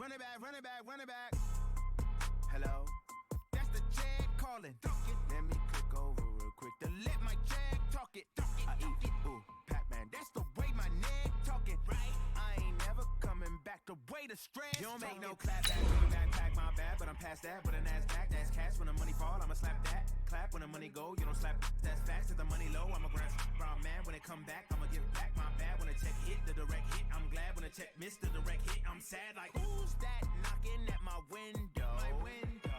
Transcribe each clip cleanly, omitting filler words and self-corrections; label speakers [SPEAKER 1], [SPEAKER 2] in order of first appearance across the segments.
[SPEAKER 1] Run it back. Hello? That's the Jag calling. Let me click over real quick to let my Jag talk it. I eat, ooh, Pac-Man. That's the way my neck talking. Right? I ain't never coming back the way the stress. You don't make no clap back when you backpack, my bad, but I'm past that. But an ass back, that's cash. When the money fall, I'ma slap that. Clap when the money go, you don't slap. That's facts. If the money low, I'ma grab brown man. When it come back, I'ma give back my bad. When the check hit, the direct hit. I'm glad when the check missed the direct hit. I'm sad like, who's that knocking at my window?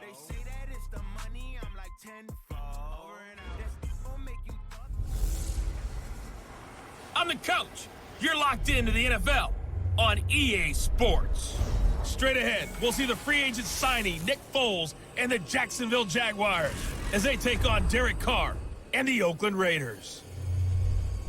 [SPEAKER 1] They say that it's the money, I'm like tenfold. Over and out. That's gonna make you
[SPEAKER 2] I'm the coach. You're locked into the NFL on EA Sports. Straight ahead, we'll see the free agent signing Nick Foles and the Jacksonville Jaguars as they take on Derek Carr and the Oakland Raiders.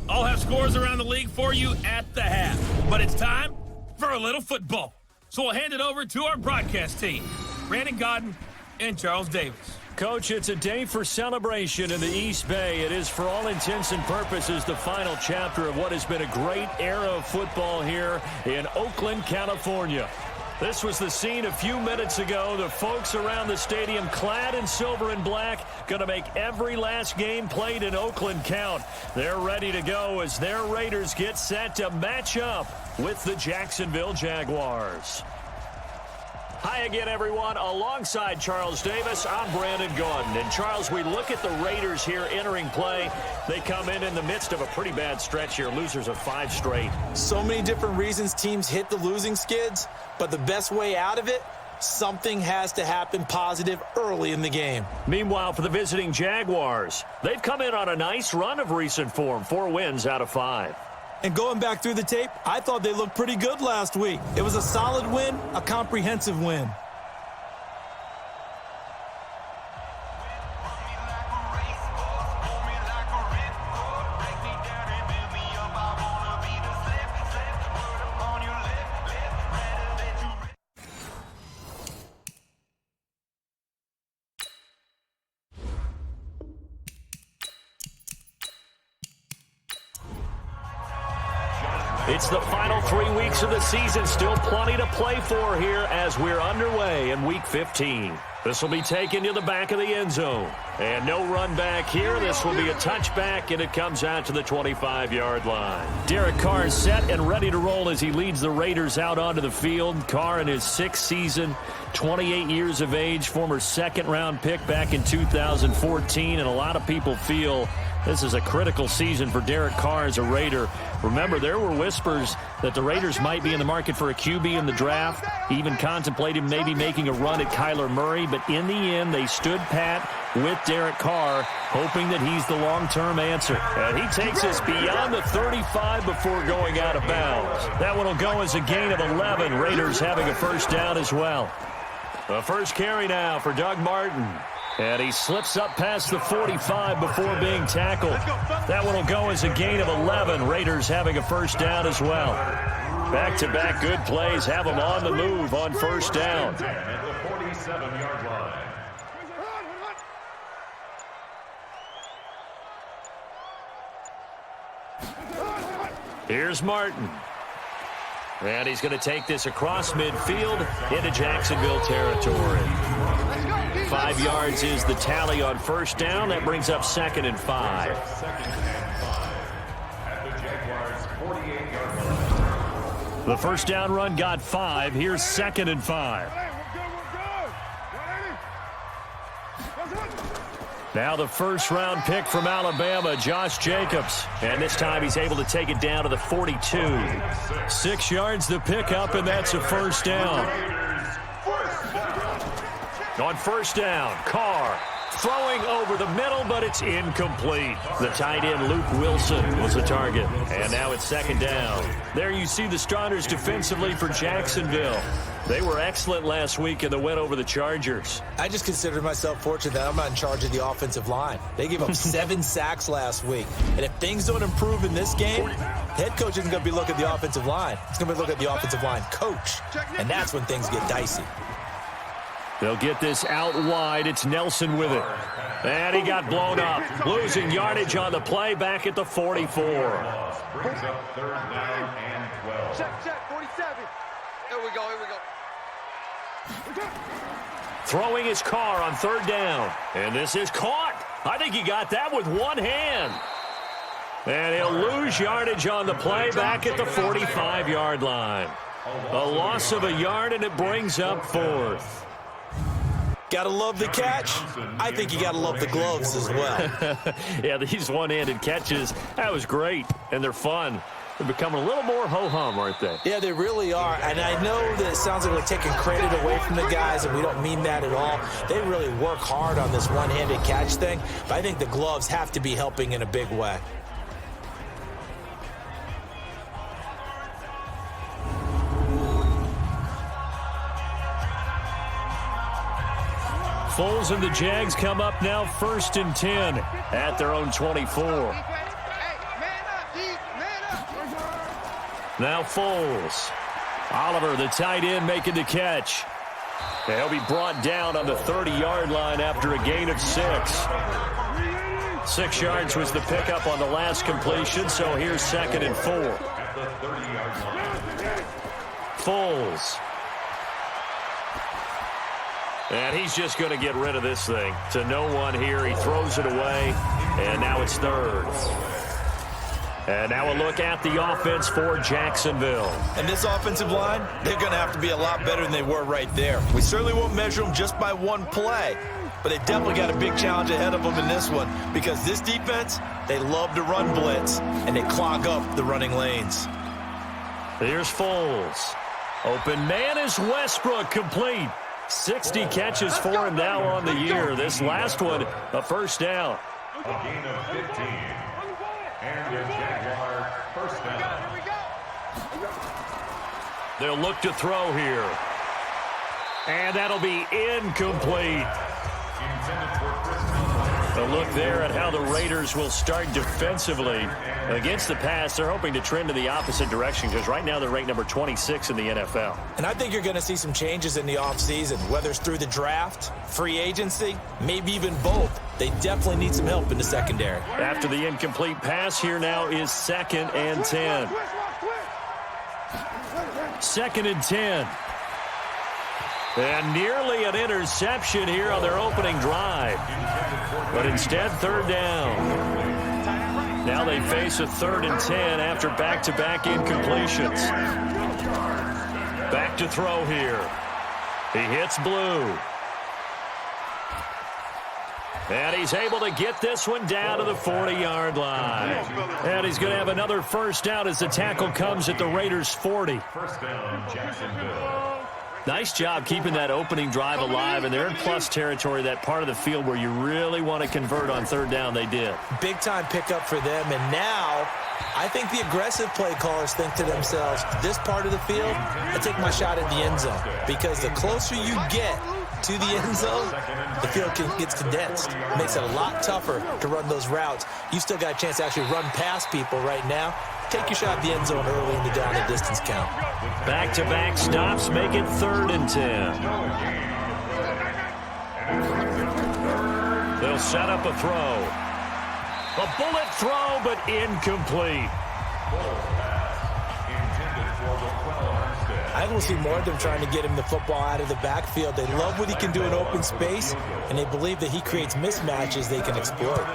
[SPEAKER 2] I'll have scores around the league for you at the half, but it's time for a little football. So we'll hand it over to our broadcast team, Brandon Godden and Charles Davis.
[SPEAKER 3] Coach, it's a day for celebration in the East Bay. It is, for all intents and purposes, the final chapter of what has been a great era of football here in Oakland, California. This was the scene a few minutes ago. The folks around the stadium clad in silver and black going to make every last game played in Oakland count. They're ready to go as their Raiders get set to match up with the Jacksonville Jaguars. Hi again, everyone. Alongside Charles Davis, I'm Brandon Gordon. And Charles, we look at the Raiders here entering play. They come in the midst of a pretty bad stretch here. Losers of 5 straight.
[SPEAKER 4] So many different reasons teams hit the losing skids, but the best way out of it, something has to happen positive early in the game.
[SPEAKER 3] Meanwhile, for the visiting Jaguars, they've come in on a nice run of recent form. 4 wins out of 5.
[SPEAKER 4] And going back through the tape, I thought they looked pretty good last week. It was a solid win, a comprehensive win.
[SPEAKER 3] It's the final 3 weeks of the season. Still plenty to play for here as we're underway in Week 15. This will be taken to the back of the end zone. And no run back here. This will be a touchback, and it comes out to the 25-yard line. Derek Carr is set and ready to roll as he leads the Raiders out onto the field. Carr in his 6th season, 28 years of age, former second-round pick back in 2014. And a lot of people feel this is a critical season for Derek Carr as a Raider. Remember, there were whispers that the Raiders might be in the market for a QB in the draft, even contemplated maybe making a run at Kyler Murray, but in the end, they stood pat with Derek Carr, hoping that he's the long-term answer. And he takes us beyond the 35 before going out of bounds. That one will go as a gain of 11. Raiders having a first down as well. The first carry now for Doug Martin. And he slips up past the 45 before being tackled. That one will go as a gain of 11. Raiders having a first down as well. Back-to-back good plays have them on the move on first down.
[SPEAKER 5] At the 47-yard line.
[SPEAKER 3] Here's Martin. And he's going to take this across midfield into Jacksonville territory. 5 yards is the tally on first down. That brings up 2nd and 5. The first down run got 5. Here's 2nd and 5. Now the first-round pick from Alabama, Josh Jacobs. And this time he's able to take it down to the 42. 6 yards the pickup, and that's a first down. On first down, Carr throwing over the middle, but it's incomplete. The tight end, Luke Wilson, was the target. And now it's 2nd down. There you see the starters defensively for Jacksonville. They were excellent last week in the win over the Chargers.
[SPEAKER 4] I just consider myself fortunate that I'm not in charge of the offensive line. They gave up 7 sacks last week. And if things don't improve in this game, head coach isn't going to be looking at the offensive line. He's going to be looking at the offensive line coach. And that's when things get dicey.
[SPEAKER 3] They'll get this out wide. It's Nelson with it. And he got blown up. Losing yardage on the play back at the 44.
[SPEAKER 5] Brings up 3rd down and 12.
[SPEAKER 6] Check, 47. Here we go.
[SPEAKER 3] Throwing his Carr on third down. And this is caught. I think he got that with one hand. And he'll lose yardage on the play back at the 45-yard line. A loss of a yard, and it brings up fourth.
[SPEAKER 4] Gotta love the catch. I think you gotta love the gloves as well.
[SPEAKER 3] Yeah, these one-handed catches, that was great, and they're fun. They're becoming a little more ho-hum, aren't they?
[SPEAKER 4] Yeah, they really are. And I know that it sounds like we're taking credit away from the guys, and we don't mean that at all. They really work hard on this one-handed catch thing, but I think the gloves have to be helping in a big way.
[SPEAKER 3] Foles and the Jags come up now 1st and 10 at their own 24. Now Foles. Oliver, the tight end, making the catch. He'll be brought down on the 30-yard line after a gain of 6. 6 yards was the pickup on the last completion, so here's 2nd and 4. Foles. And he's just going to get rid of this thing. To no one here. He throws it away, and now it's 3rd. And now a look at the offense for Jacksonville.
[SPEAKER 4] And this offensive line, they're going to have to be a lot better than they were right there. We certainly won't measure them just by one play, but they definitely got a big challenge ahead of them in this one, because this defense, they love to run blitz, and they clog up the running lanes.
[SPEAKER 3] Here's Foles. Open man is Westbrook, complete. 60 catches for him now on the year. This last one, a first down.
[SPEAKER 5] A gain of 15. And the Jaguar first down.
[SPEAKER 3] They'll look to throw here. And that'll be incomplete.
[SPEAKER 5] Intended for Chris.
[SPEAKER 3] A look there at how the Raiders will start defensively against the pass. They're hoping to trend in the opposite direction, because right now they're ranked number 26 in the NFL.
[SPEAKER 4] And I think you're going to see some changes in the offseason, whether it's through the draft, free agency, maybe even both. They definitely need some help in the secondary.
[SPEAKER 3] After the incomplete pass, here now is 2nd and 10. 2nd and 10. And nearly an interception here on their opening drive. But instead, 3rd down. Now they face a 3rd and 10 after back-to-back incompletions. Back to throw here. He hits blue. And he's able to get this one down to the 40-yard line. And he's going to have another first down as the tackle comes at the Raiders' 40.
[SPEAKER 5] First down, Jacksonville.
[SPEAKER 3] Nice job keeping that opening drive alive, and they're in plus territory, that part of the field where you really want to convert on 3rd down. They did.
[SPEAKER 4] Big-time pickup for them, and now I think the aggressive play callers think to themselves, this part of the field, I take my shot at the end zone, because the closer you get to the end zone, the field gets condensed. It makes it a lot tougher to run those routes. You still got a chance to actually run past people right now. Take your shot at the end zone early in the down and distance count.
[SPEAKER 3] Back-to-back stops make it 3rd and 10. They'll set up a throw. A bullet throw, but incomplete.
[SPEAKER 4] I will see more of them trying to get him the football out of the backfield. They love what he can do in open space, and they believe that he creates mismatches they can exploit.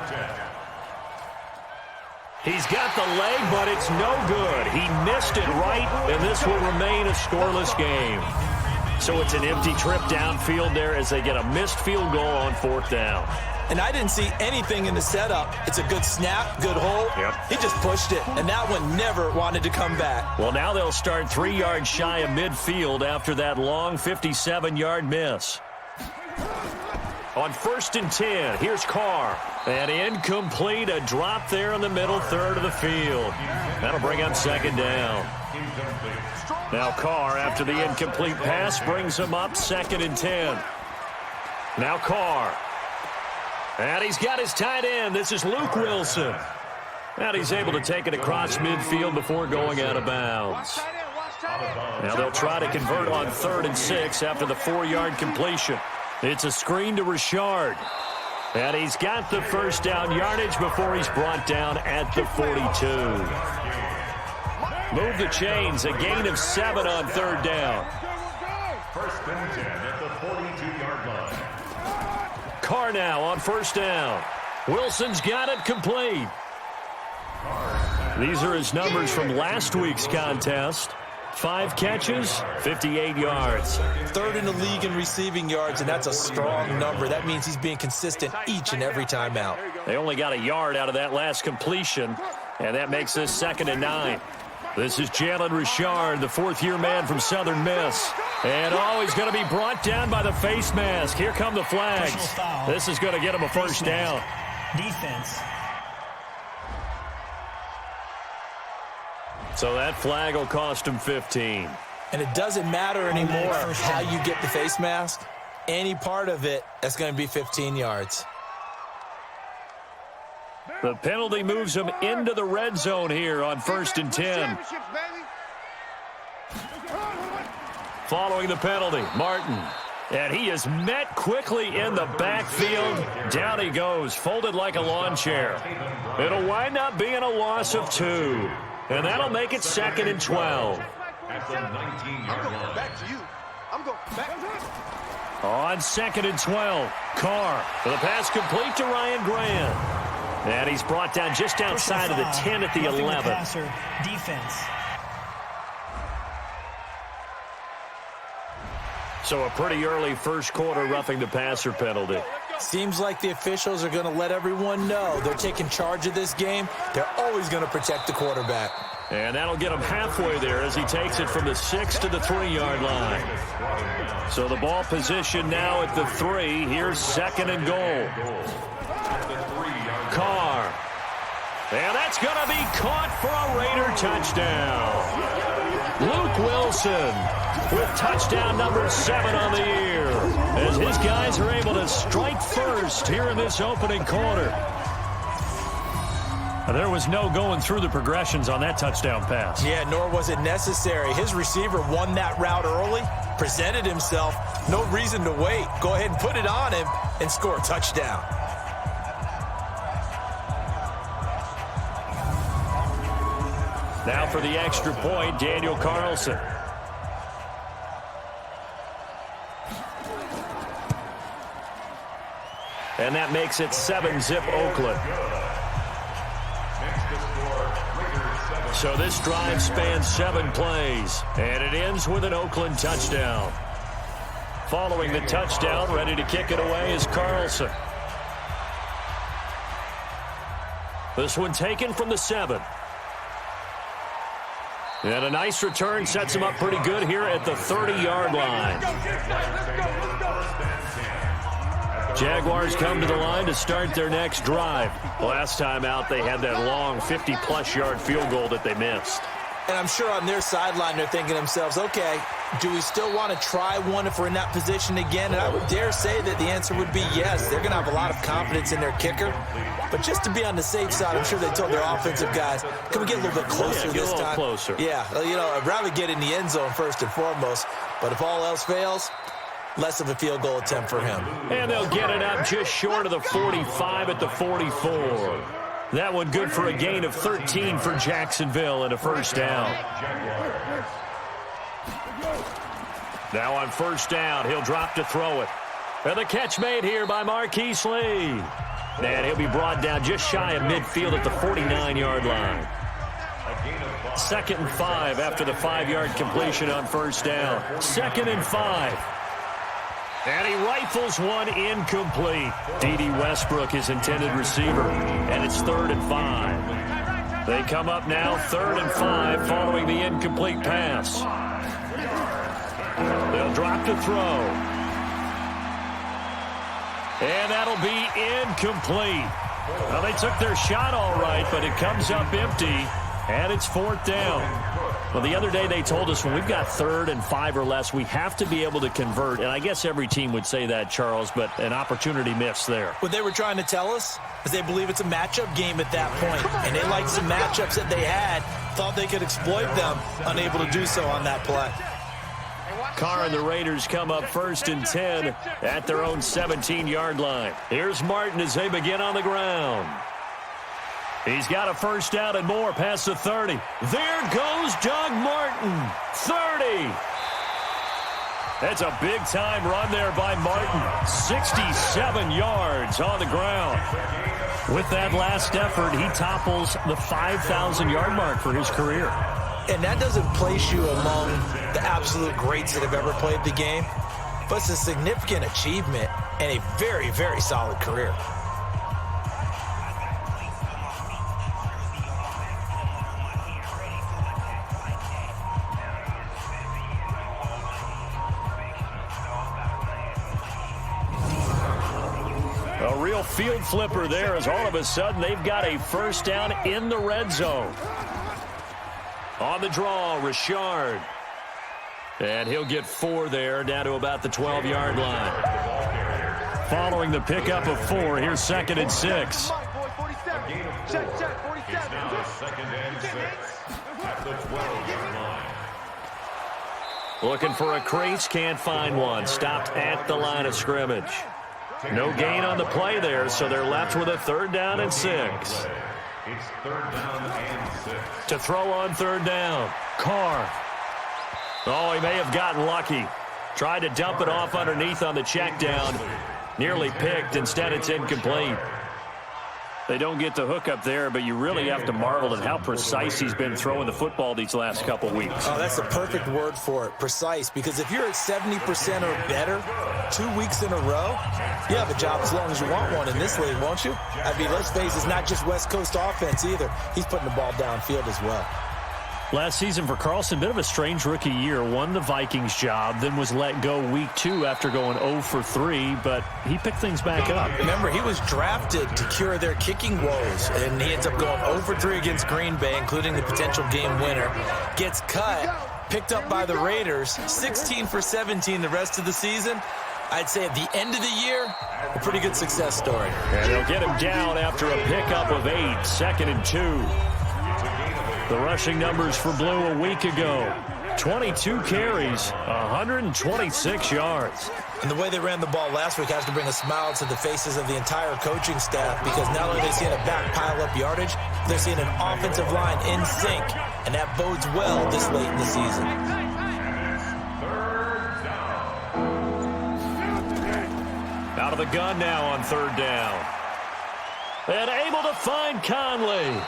[SPEAKER 3] He's got the leg, but it's no good. He missed it right, and this will remain a scoreless game. So it's an empty trip downfield there as they get a missed field goal on 4th down.
[SPEAKER 4] And I didn't see anything in the setup. It's a good snap, good hole.
[SPEAKER 3] Yep.
[SPEAKER 4] He just pushed it, and that one never wanted to come back.
[SPEAKER 3] Well, now they'll start 3 yards shy of midfield after that long 57-yard miss. On 1st and 10, here's Carr. And incomplete, a drop there in the middle third of the field. That'll bring up 2nd down. Now Carr, after the incomplete pass, brings him up 2nd and 10. Now Carr. And he's got his tight end. This is Luke Wilson. And he's able to take it across midfield before going out of bounds. Now they'll try to convert on 3rd and 6 after the 4-yard completion. It's a screen to Richard. And he's got the first down yardage before he's brought down at the 42. Move the chains, a gain of 7 on 3rd down.
[SPEAKER 5] First and 10 at the 42-yard line.
[SPEAKER 3] Carr now on first down. Wilson's got it complete. These are his numbers from last week's contest. 5 catches, 58 yards.
[SPEAKER 4] Third in the league in receiving yards, and that's a strong number. That means he's being consistent each and every time out.
[SPEAKER 3] They only got a yard out of that last completion, and that makes this 2nd and 9. This is Jalen Richard, the fourth-year man from Southern Miss. And, he's going to be brought down by the face mask. Here come the flags. This is going to get him a first down.
[SPEAKER 6] Defense.
[SPEAKER 3] So that flag will cost him 15.
[SPEAKER 4] And it doesn't matter anymore how you get the face mask. Any part of it, that's going to be 15 yards.
[SPEAKER 3] The penalty moves him into the red zone here on 1st and 10. Following the penalty, Martin. And he is met quickly in the backfield. Down he goes, folded like a lawn chair. It'll wind up being a loss of 2. And that'll make it 2nd and 12.
[SPEAKER 5] At the 19-yard line.
[SPEAKER 7] Back to you. I'm going back.
[SPEAKER 3] On 2nd and 12, Carr for the pass complete to Ryan Grant. And he's brought down just outside of the 10 at the 11.
[SPEAKER 6] Defense.
[SPEAKER 3] So a pretty early first quarter roughing the passer penalty.
[SPEAKER 4] Seems like the officials are going to let everyone know they're taking charge of this game. They're always going to protect the quarterback.
[SPEAKER 3] And that'll get him halfway there as he takes it from the 6 to the 3-yard line. So the ball position now at the 3. Here's 2nd and goal. Carr. And that's going to be caught for a Raider touchdown. Luke Wilson with touchdown number 7 on the year, as his guys are able to strike first here in this opening quarter. There was no going through the progressions on that touchdown pass.
[SPEAKER 4] Yeah, nor was it necessary. His receiver won that route early, presented himself, no reason to wait. Go ahead and put it on him and score a touchdown.
[SPEAKER 3] Now for the extra point, Daniel Carlson. And that makes it 7-zip Oakland. So this drive spans 7 plays, and it ends with an Oakland touchdown. Following the touchdown, ready to kick it away is Carlson. This one taken from the 7. And a nice return sets him up pretty good here at the 30-yard line. Jaguars come to the line to start their next drive. Last time out, they had that long 50-plus yard field goal that they missed.
[SPEAKER 4] And I'm sure on their sideline, they're thinking to themselves, okay, do we still want to try one if we're in that position again? And I would dare say that the answer would be yes. They're going to have a lot of confidence in their kicker. But just to be on the safe side, I'm sure they told their offensive guys, can we get a little bit closer this time?
[SPEAKER 3] Get a little closer.
[SPEAKER 4] Yeah, I'd rather get in the end zone first and foremost. But if all else fails, less of a field goal attempt for him.
[SPEAKER 3] And they'll get it up just short of the 45 at the 44. That one good for a gain of 13 for Jacksonville and a first down. Now on first down, he'll drop to throw it. And the catch made here by Marquise Lee. And he'll be brought down just shy of midfield at the 49-yard line. 2nd and 5 after the 5-yard completion on first down. 2nd and 5. And he rifles one incomplete. D.D. Westbrook, his intended receiver. And it's 3rd and 5. They come up now 3rd and 5 following the incomplete pass. They'll drop to throw. And that'll be incomplete. Well, they took their shot all right, but it comes up empty. And it's 4th down. Well, the other day they told us when we've got 3rd and 5 or less, we have to be able to convert. And I guess every team would say that, Charles, but an opportunity missed there.
[SPEAKER 4] What they were trying to tell us is they believe it's a matchup game at that point. And they liked some matchups that they had, thought they could exploit them, unable to do so on that play.
[SPEAKER 3] Carr and the Raiders come up 1st and 10 at their own 17-yard line. Here's Martin as they begin on the ground. He's got a first down and more past the 30. There goes Doug Martin. 30. That's a big-time run there by Martin. 67 yards on the ground. With that last effort, he topples the 5,000-yard mark for his career.
[SPEAKER 4] And that doesn't place you among the absolute greats that have ever played the game, but it's a significant achievement and a very, very solid career.
[SPEAKER 3] A real field flipper there as all of a sudden they've got a first down in the red zone. On the draw, Richard. And he'll get 4 there, down to about the 12-yard line. Following the pickup of 4, here's 2nd and 6.
[SPEAKER 5] It's now 2nd and 6 at the 12-yard line.
[SPEAKER 3] Looking for a crease, can't find one. Stopped at the line of scrimmage. No gain on the play there, so they're left with a 3rd down and 6.
[SPEAKER 5] It's 3rd down and 6.
[SPEAKER 3] To throw on 3rd down, Carr. Oh, he may have gotten lucky. Tried to dump it off underneath on the check down. Nearly picked. Instead, it's incomplete. They don't get the hook up there, but you really have to marvel at how precise he's been throwing the football these last couple weeks.
[SPEAKER 4] Oh, that's the perfect word for it, precise, because if you're at 70% or better 2 weeks in a row, you have a job as long as you want one in this league, won't you? I mean, let's face it, it's not just West Coast offense either. He's putting the ball downfield as well.
[SPEAKER 3] Last season for Carlson, bit of a strange rookie year. Won the Vikings job, then was let go week 2 after going 0 for 3, but he picked things back up.
[SPEAKER 4] Remember, he was drafted to cure their kicking woes, and he ends up going 0 for 3 against Green Bay, including the potential game winner. Gets cut, picked up by the Raiders, 16 for 17 the rest of the season. I'd say at the end of the year, a pretty good success story.
[SPEAKER 3] And they'll get him down after a pickup of 8, 2nd and 2. The rushing numbers for Blue a week ago. 22 carries, 126 yards.
[SPEAKER 4] And the way they ran the ball last week has to bring a smile to the faces of the entire coaching staff, because not only are they seeing a back pile up yardage, they're seeing an offensive line in sync, and that bodes well this late in the season.
[SPEAKER 3] Out of the gun now on 3rd down. And able to find Conley.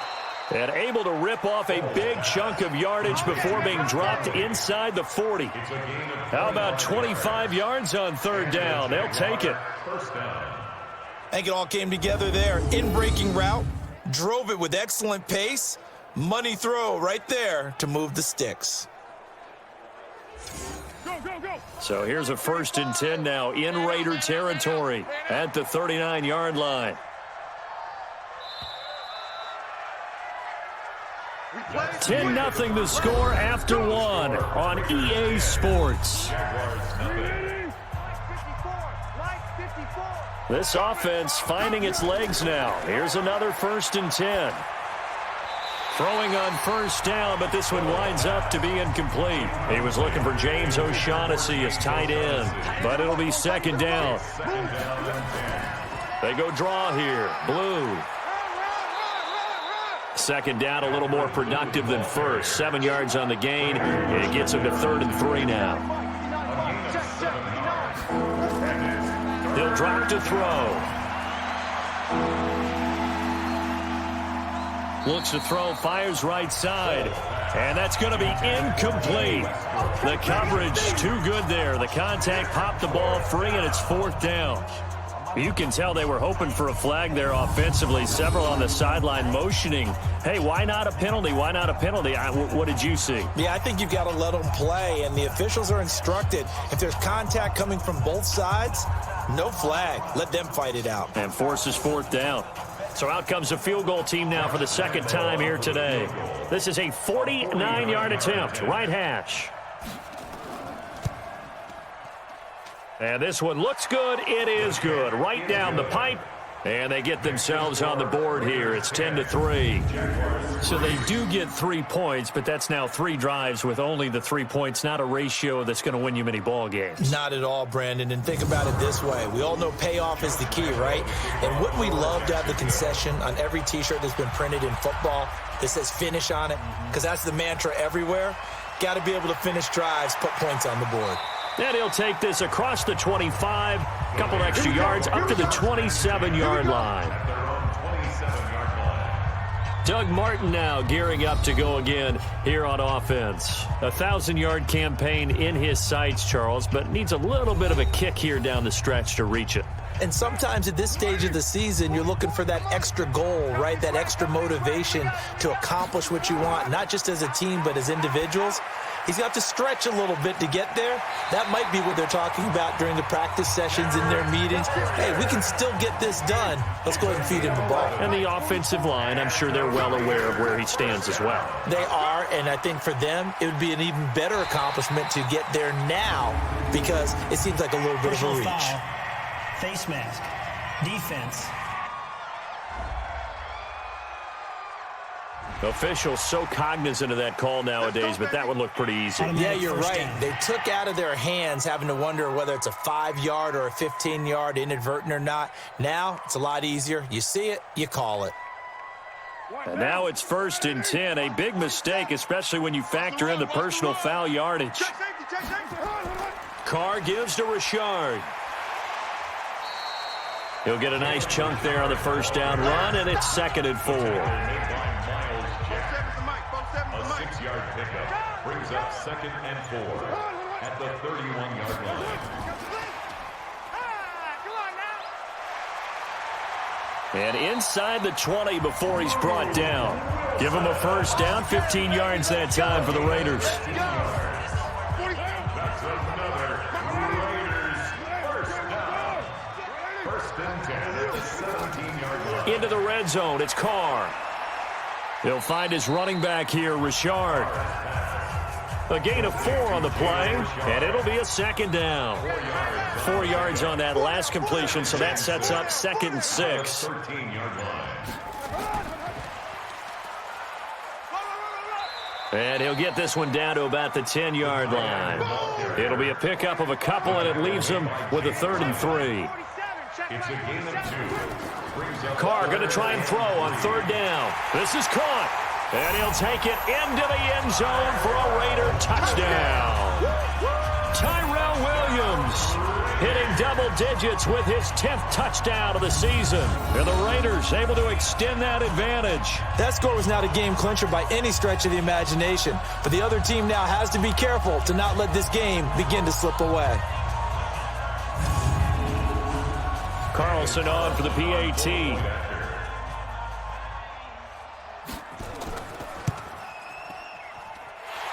[SPEAKER 3] And able to rip off a big chunk of yardage before being dropped inside the 40. How about 25 yards on 3rd down? They'll take it.
[SPEAKER 4] I think it all came together there. In-breaking route, drove it with excellent pace. Money throw right there to move the sticks.
[SPEAKER 3] So here's a 1st and 10 now in Raider territory at the 39-yard line. 10-0 the score after 1 on EA Sports. This offense finding its legs now. Here's another 1st and 10. Throwing on 1st down, but this one winds up to be incomplete. He was looking for James O'Shaughnessy as tight end, but it'll be 2nd down. They go draw here. Blue. 2nd down, a little more productive than 1st. 7 yards on the gain. It gets him to 3rd and 3 now. He'll drop to throw. Looks to throw, fires right side. And that's going to be incomplete. The coverage too good there. The contact popped the ball free, and it's 4th down. You can tell they were hoping for a flag there offensively. Several on the sideline motioning, hey, why not a penalty? Why not a penalty? What did you see?
[SPEAKER 4] Yeah, I think you've got to let them play, and the officials are instructed. If there's contact coming from both sides, no flag. Let them fight it out.
[SPEAKER 3] And forces 4th down. So out comes a field goal team now for the 2nd time here today. This is a 49-yard attempt, right hash. And this one looks good. It is good. Right down the pipe. And they get themselves on the board here. It's 10-3. So they do get 3 points, but that's now 3 drives with only the 3 points. Not a ratio that's going to win you many ball games.
[SPEAKER 4] Not at all, Brandon. And think about it this way. We all know payoff is the key, right? And wouldn't we love to have the concession on every T-shirt that's been printed in football that says finish on it? Because that's the mantra everywhere. Got to be able to finish drives, put points on the board.
[SPEAKER 3] And he'll take this across the 25, a couple extra yards up to the 27-yard line. Doug Martin now gearing up to go again here on offense. A 1,000-yard campaign in his sights, Charles, but needs a little bit of a kick here down the stretch to reach it.
[SPEAKER 4] And sometimes at this stage of the season, you're looking for that extra goal, right? That extra motivation to accomplish what you want, not just as a team, but as individuals. He's got to stretch a little bit to get there. That might be what they're talking about during the practice sessions in their meetings. Hey, we can still get this done. Let's go ahead and feed him the ball.
[SPEAKER 3] And the offensive line, I'm sure they're well aware of where he stands as well.
[SPEAKER 4] They are, and I think for them, it would be an even better accomplishment to get there now because it seems like a little bit of a reach.
[SPEAKER 6] Foul. Face mask. Defense.
[SPEAKER 3] Officials so cognizant of that call nowadays, but that would look pretty easy.
[SPEAKER 4] Yeah, you're right. They took out of their hands having to wonder whether it's a 5-yard or a 15-yard inadvertent or not. Now it's a lot easier. You see it, you call it.
[SPEAKER 3] And now it's 1st and 10. A big mistake, especially when you factor in the personal foul yardage. Carr gives to Richard. He'll get a nice chunk there on the first down run, and it's 2nd and 4.
[SPEAKER 5] A 6-yard pickup brings up 2nd and 4 at the 31-yard line.
[SPEAKER 3] And inside the 20 before he's brought down. Give him a first down, 15 yards that time for the Raiders.
[SPEAKER 5] That's another Raiders first down. 1st and 10 at the 17-yard line.
[SPEAKER 3] Into the red zone, it's Carr. He'll find his running back here, Richard. A gain of 4 on the play, and it'll be a 2nd down. 4 yards on that last completion, so that sets up 2nd and 6.
[SPEAKER 5] 13-yard line.
[SPEAKER 3] And he'll get this one down to about the 10-yard line. It'll be a pickup of a couple, and it leaves him with a 3rd and 3.
[SPEAKER 5] It's a gain of 2.
[SPEAKER 3] Carr going to try and throw on 3rd down. This is caught. And he'll take it into the end zone for a Raider touchdown. Tyrell Williams hitting double digits with his 10th touchdown of the season. And the Raiders able to extend that advantage.
[SPEAKER 4] That score was not a game clincher by any stretch of the imagination. But the other team now has to be careful to not let this game begin to slip away.
[SPEAKER 3] Carlson on for the PAT.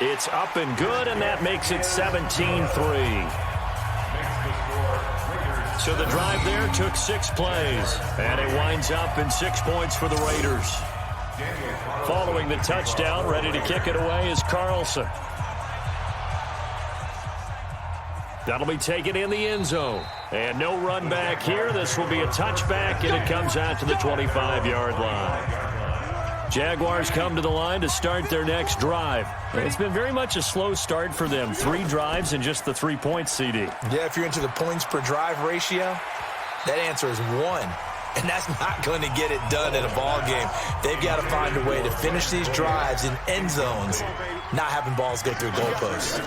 [SPEAKER 3] It's up and good, and that makes it 17-3. So the drive there took 6 plays, and it winds up in 6 points for the Raiders. Following the touchdown, ready to kick it away is Carlson. That'll be taken in the end zone. And no run back here. This will be a touchback, and it comes out to the 25-yard line. Jaguars come to the line to start their next drive. It's been very much a slow start for them. 3 drives and just the 3 points, CD.
[SPEAKER 4] Yeah, if you're into the points per drive ratio, that answer is 1. And that's not going to get it done in a ball game. They've got to find a way to finish these drives in end zones, not having balls go through goalposts.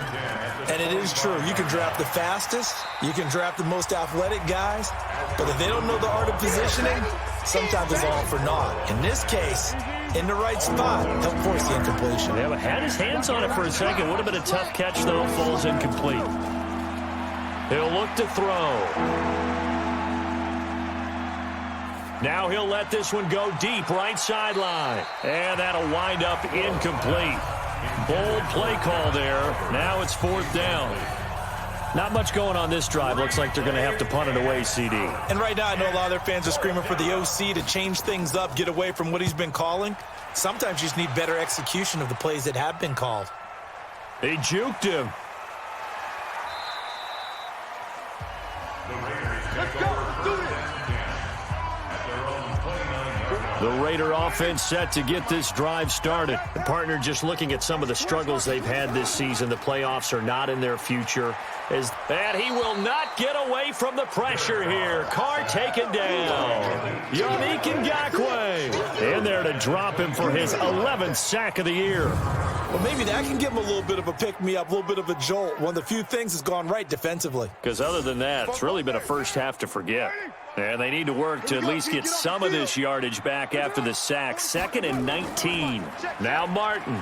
[SPEAKER 4] And it is true. You can draft the fastest. You can draft the most athletic guys. But if they don't know the art of positioning, sometimes it's all for naught. In this case, in the right spot, help force the incompletion.
[SPEAKER 3] Yeah, but had his hands on it for a second. Would have been a tough catch, though. Falls incomplete. He'll look to throw. Now he'll let this one go deep, right sideline. And that'll wind up incomplete. Bold play call there. Now it's 4th down. Not much going on this drive. Looks like they're going to have to punt it away, CD.
[SPEAKER 4] And right now I know a lot of their fans are screaming for the OC to change things up, get away from what he's been calling. Sometimes you just need better execution of the plays that have been called.
[SPEAKER 3] They juked him. The Raider offense set to get this drive started. The partner just looking at some of the struggles they've had this season. The playoffs are not in their future. And he will not get away from the pressure here. Carr taken down. Yannick Ngakoue in there to drop him for his 11th sack of the year.
[SPEAKER 4] Well, maybe that can give him a little bit of a pick-me-up, a little bit of a jolt. One of the few things has gone right defensively.
[SPEAKER 3] Because other than that, it's really been a first half to forget. And they need to work to at least get some of this yardage back after the sack. 2nd and 19. Now Martin.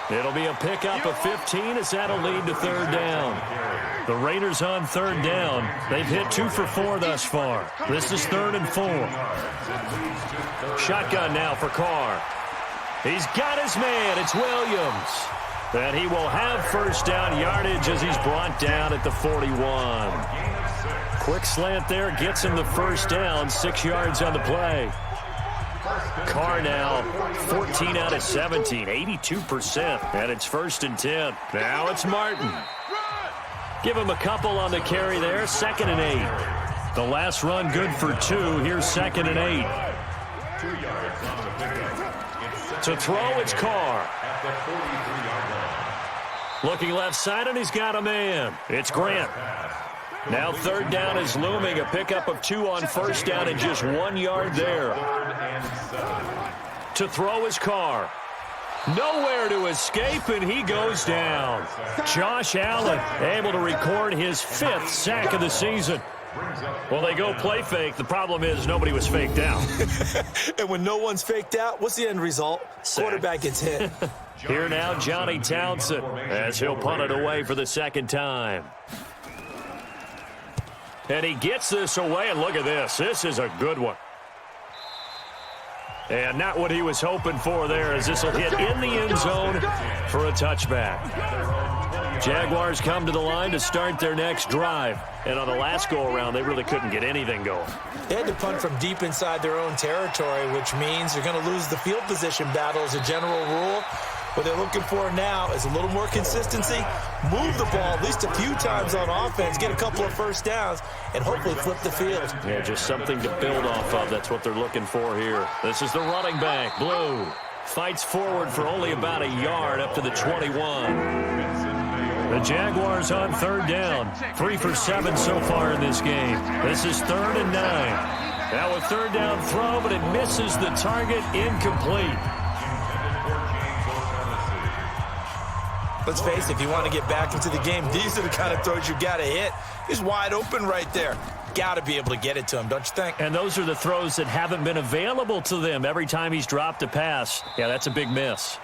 [SPEAKER 3] It'll be a pickup of 15 as that'll lead to 3rd down. The Raiders on 3rd down. They've hit 2 for 4 thus far. This is 3rd and 4. Shotgun now for Carr. He's got his man. It's Williams. And he will have 1st down yardage as he's brought down at the 41. Quick slant there gets him the 1st down. 6 yards on the play. Carr now 14 out of 17, 82%, and it's 1st and 10. Now it's Martin. Give him a couple on the carry there, 2nd and 8. The last run good for 2. Here's 2nd and 8. To throw, it's Carr. Looking left side, and he's got a man. It's Grant. Now 3rd down is looming. A pickup of 2 on 1st down and just 1 yard there. To throw is Carr. Nowhere to escape, and he goes down. Josh Allen able to record his 5th sack of the season. Well, they go play fake. The problem is nobody was faked out.
[SPEAKER 4] And when no one's faked out, what's the end result?
[SPEAKER 3] Sack.
[SPEAKER 4] Quarterback gets hit.
[SPEAKER 3] Here now, Johnny Townsend, as he'll punt it away for the 2nd time. And he gets this away, and look at this. This is a good one. And not what he was hoping for there, as this will hit in the end zone for a touchback. Jaguars come to the line to start their next drive. And on the last go-around, they really couldn't get anything going.
[SPEAKER 4] They had to punt from deep inside their own territory, which means you're going to lose the field position battle as a general rule. What they're looking for now is a little more consistency, move the ball at least a few times on offense, get a couple of 1st downs, and hopefully flip the field.
[SPEAKER 3] Yeah, just something to build off of. That's what they're looking for here. This is the running back, Blue. Fights forward for only about a yard up to the 21. The Jaguars on 3rd down. 3 for 7 so far in this game. This is 3rd and 9. Now a 3rd down throw, but it misses the target, incomplete.
[SPEAKER 4] Let's face it, if you want to get back into the game, these are the kind of throws you got to hit. He's wide open right there. Got to be able to get it to him, don't you think?
[SPEAKER 3] And those are the throws that haven't been available to them every time he's dropped a pass. Yeah, that's a big miss.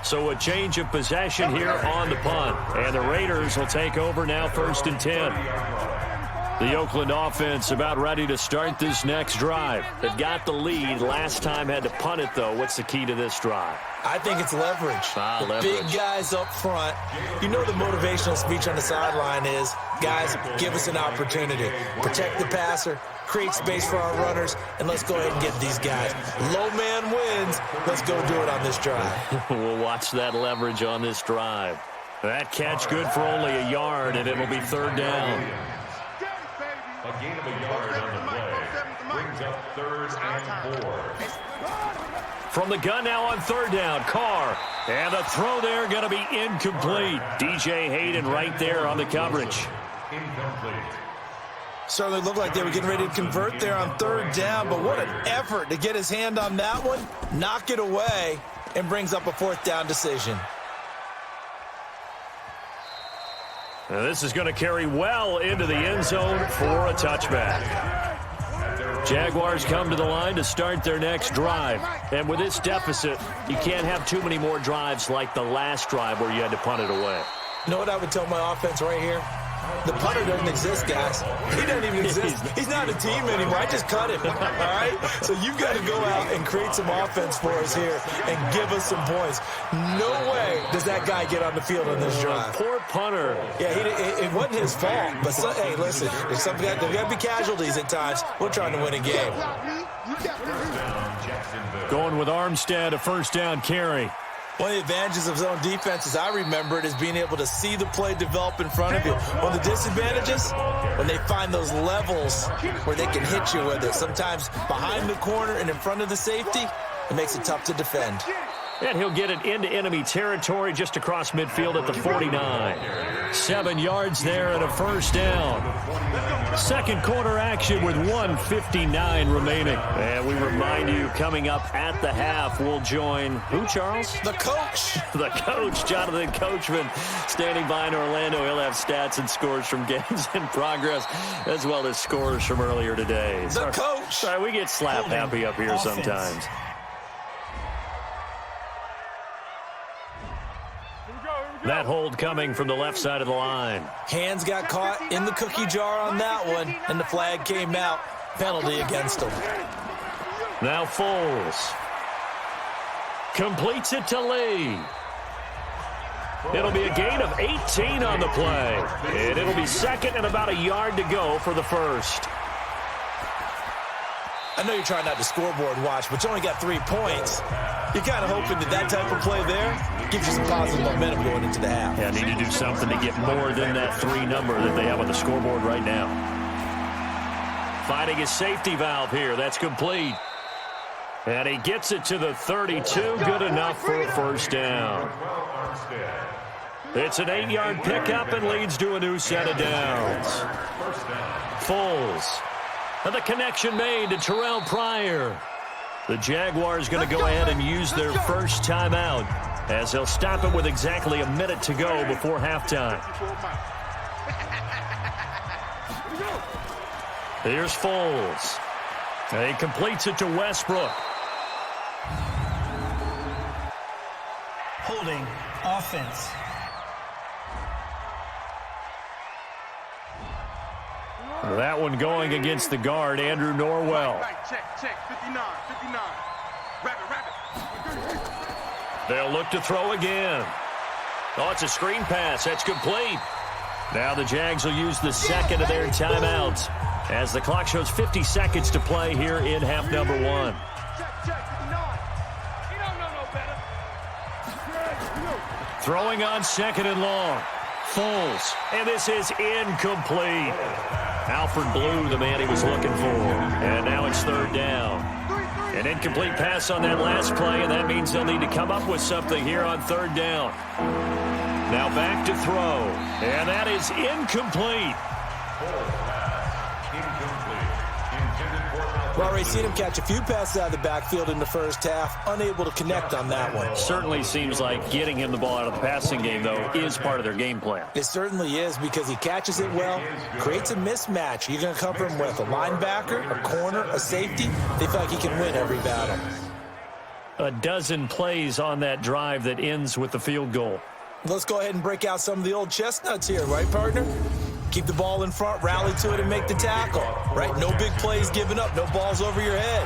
[SPEAKER 3] So a change of possession here on the punt. And the Raiders will take over now 1st and 10. The Oakland offense about ready to start this next drive. They've got the lead. Last time had to punt it, though. What's the key to this drive?
[SPEAKER 4] I think it's leverage. Big guys up front. You know the motivational speech on the sideline is, guys, give us an opportunity. Protect the passer, create space for our runners, and let's go ahead and get these guys. Low man wins. Let's go do it on this drive.
[SPEAKER 3] We'll watch that leverage on this drive. That catch good for only a yard, and it'll be 3rd down.
[SPEAKER 5] A gain of a yard on the play brings up 3rd and 4.
[SPEAKER 3] From the gun now on 3rd down, Carr. And the throw there going to be incomplete. DJ Hayden right there on the coverage.
[SPEAKER 5] Incomplete.
[SPEAKER 4] Certainly looked like they were getting ready to convert there on 3rd down, but what an effort to get his hand on that one, knock it away, and brings up a 4th down decision.
[SPEAKER 3] Now this is going to carry well into the end zone for a touchback. Jaguars come to the line to start their next drive. And with this deficit, you can't have too many more drives like the last drive where you had to punt it away.
[SPEAKER 4] You know what I would tell my offense right here? The punter doesn't exist, guys. He doesn't even exist. He's not a team anymore. I just cut him, all right? So you've got to go out and create some offense for us here and give us some points. No way does that guy get on the field on this drive.
[SPEAKER 3] Poor punter.
[SPEAKER 4] Yeah, it wasn't his fault. But, hey, listen, there's got to be casualties at times. We're trying to win a game.
[SPEAKER 3] Going with Armstead, a 1st down carry.
[SPEAKER 4] One of the advantages of zone defense, as I remember it, is being able to see the play develop in front of you. One of the disadvantages, when they find those levels where they can hit you with it. Sometimes behind the corner and in front of the safety, it makes it tough to defend.
[SPEAKER 3] And he'll get it into enemy territory just across midfield at the 49. 7 yards there and a first down. Second quarter action with 1:59 remaining. And we remind you, coming up at the half, we'll join who, Charles?
[SPEAKER 4] The coach.
[SPEAKER 3] The coach, Jonathan Coachman, standing by in Orlando. He'll have stats and scores from games in progress, as well as scores from earlier today.
[SPEAKER 4] The coach.
[SPEAKER 3] Sorry, we get slap happy up here sometimes. That hold coming from the left side of the line.
[SPEAKER 4] Hands got caught in the cookie jar on that one, and the flag came out. Penalty against him.
[SPEAKER 3] Now Foles completes it to Lee. It'll be a gain of 18 on the play. And it'll be second and about a yard to go for the first.
[SPEAKER 4] I know you're trying not to scoreboard watch, but you only got 3 points. You're kind of hoping that type of play there gives you some positive momentum going into the half.
[SPEAKER 3] Yeah, need to do something to get more than that 3 number that they have on the scoreboard right now. Finding his safety valve here. That's complete. And he gets it to the 32. Good enough for a first down. It's an 8-yard pickup and leads to a new set of downs. Foles. And the connection made to Terrell Pryor. The Jaguars going to go ahead and use their first timeout as they'll stop it with exactly a minute to go before halftime. Here's Foles. And he completes it to Westbrook.
[SPEAKER 6] Holding offense.
[SPEAKER 3] That one going against the guard, Andrew Norwell.
[SPEAKER 7] Check, 59. Rapid.
[SPEAKER 3] They'll look to throw again. Oh, it's a screen pass. That's complete. Now the Jags will use the second of their timeouts as the clock shows 50 seconds to play here in half number 1.
[SPEAKER 7] Check, 59. You don't know no better.
[SPEAKER 3] Throwing on second and long. Foles. And this is incomplete. Alfred Blue, the man he was looking for. And now it's third down. An incomplete pass on that last play, and that means they'll need to come up with something here on third down. Now back to throw. And that is incomplete.
[SPEAKER 4] We've already seen him catch a few passes out of the backfield in the first half, unable to connect on that one.
[SPEAKER 3] Certainly seems like getting him the ball out of the passing game, though, is part of their game plan.
[SPEAKER 4] It certainly is because he catches it well, creates a mismatch. You're going to cover him with a linebacker, a corner, a safety. They feel like he can win every battle.
[SPEAKER 3] A dozen plays on that drive that ends with the field goal.
[SPEAKER 4] Let's go ahead and break out some of the old chestnuts here, right, partner? Keep the ball in front, rally to it, and make the tackle. Right? No big plays given up. No balls over your head.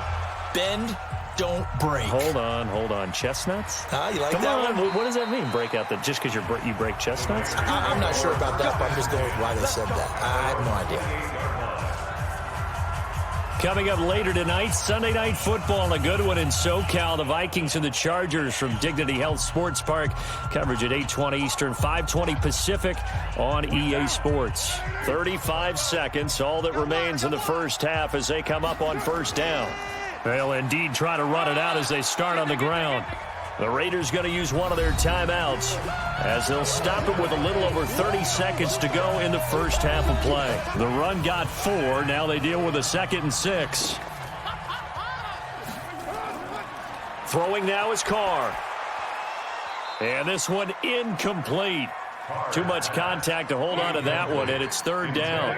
[SPEAKER 4] Bend, don't break.
[SPEAKER 3] Hold on. Chestnuts?
[SPEAKER 4] You like
[SPEAKER 3] Come
[SPEAKER 4] that
[SPEAKER 3] on.
[SPEAKER 4] one?
[SPEAKER 3] What does that mean, break out the just because you break chestnuts?
[SPEAKER 4] I'm not sure about that, but I'm just going with why they said that. I have no idea.
[SPEAKER 3] Coming up later tonight, Sunday Night Football, a good one in SoCal. The Vikings and the Chargers from Dignity Health Sports Park. Coverage at 8:20 Eastern, 5:20 Pacific on EA Sports. 35 seconds, all that remains in the first half as they come up on first down. They'll indeed try to run it out as they start on the ground. The Raiders going to use one of their timeouts as they'll stop it with a little over 30 seconds to go in the first half of play. The run got 4. Now they deal with a 2nd and 6. Throwing now is Carr. And this one incomplete. Too much contact to hold on to that one, and it's third down.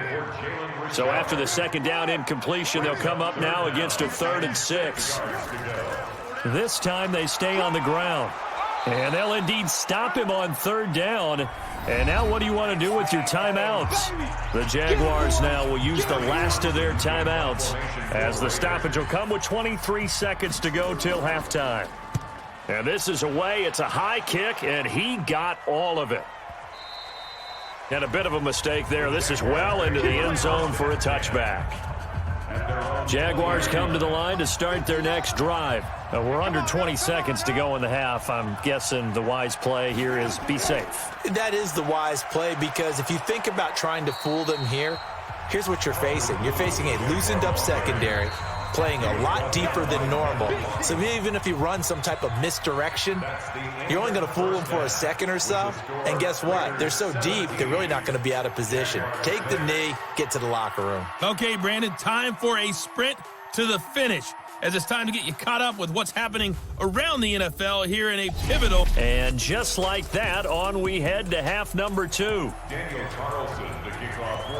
[SPEAKER 3] So after the second down incompletion, they'll come up now against a 3rd and 6. This time they stay on the ground. And they'll indeed stop him on third down. And now what do you want to do with your timeouts? The Jaguars now will use the last of their timeouts as the stoppage will come with 23 seconds to go till halftime. And this is away. It's a high kick, and he got all of it. And a bit of a mistake there. This is well into the end zone for a touchback. Jaguars come to the line to start their next drive. We're under 20 seconds to go in the half. I'm guessing the wise play here is be safe.
[SPEAKER 4] That is the wise play because if you think about trying to fool them here, here's what you're facing. You're facing a loosened up secondary. playing a lot deeper than normal. So even if you run some type of misdirection, you're only going to fool them for a second or so. And guess what? They're so deep, they're really not going to be out of position. Take the knee, get to the locker room.
[SPEAKER 2] Okay, Brandon, time for a sprint to the finish, as it's time to get you caught up with what's happening around the NFL here in a pivotal.
[SPEAKER 3] And just like that, on we head to half number 2.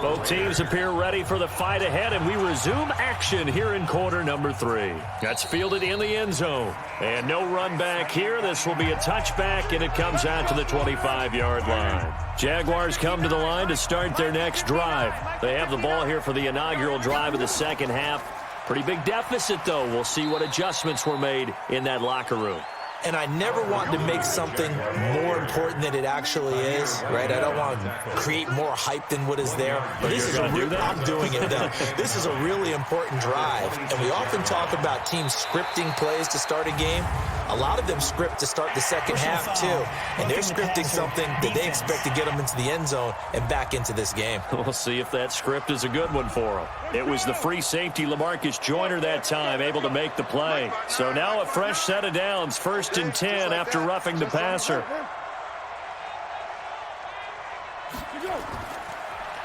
[SPEAKER 3] Both teams appear ready for the fight ahead, and we resume action here in quarter number 3. That's fielded in the end zone. And no run back here. This will be a touchback, and it comes out to the 25-yard line. Jaguars come to the line to start their next drive. They have the ball here for the inaugural drive of the second half. Pretty big deficit, though. We'll see what adjustments were made in that locker room.
[SPEAKER 4] And I never want to make something more important than it actually is, right? I don't want to create more hype than what is there. But this is I'm doing it, though. This is a really important drive. And we often talk about teams scripting plays to start a game. A lot of them script to start the second half, too. And they're scripting something that they expect to get them into the end zone and back into this game.
[SPEAKER 3] We'll see if that script is a good one for them. It was the free safety, LaMarcus Joyner, that time, able to make the play. So now a fresh set of downs, 1st and 10 after roughing the passer.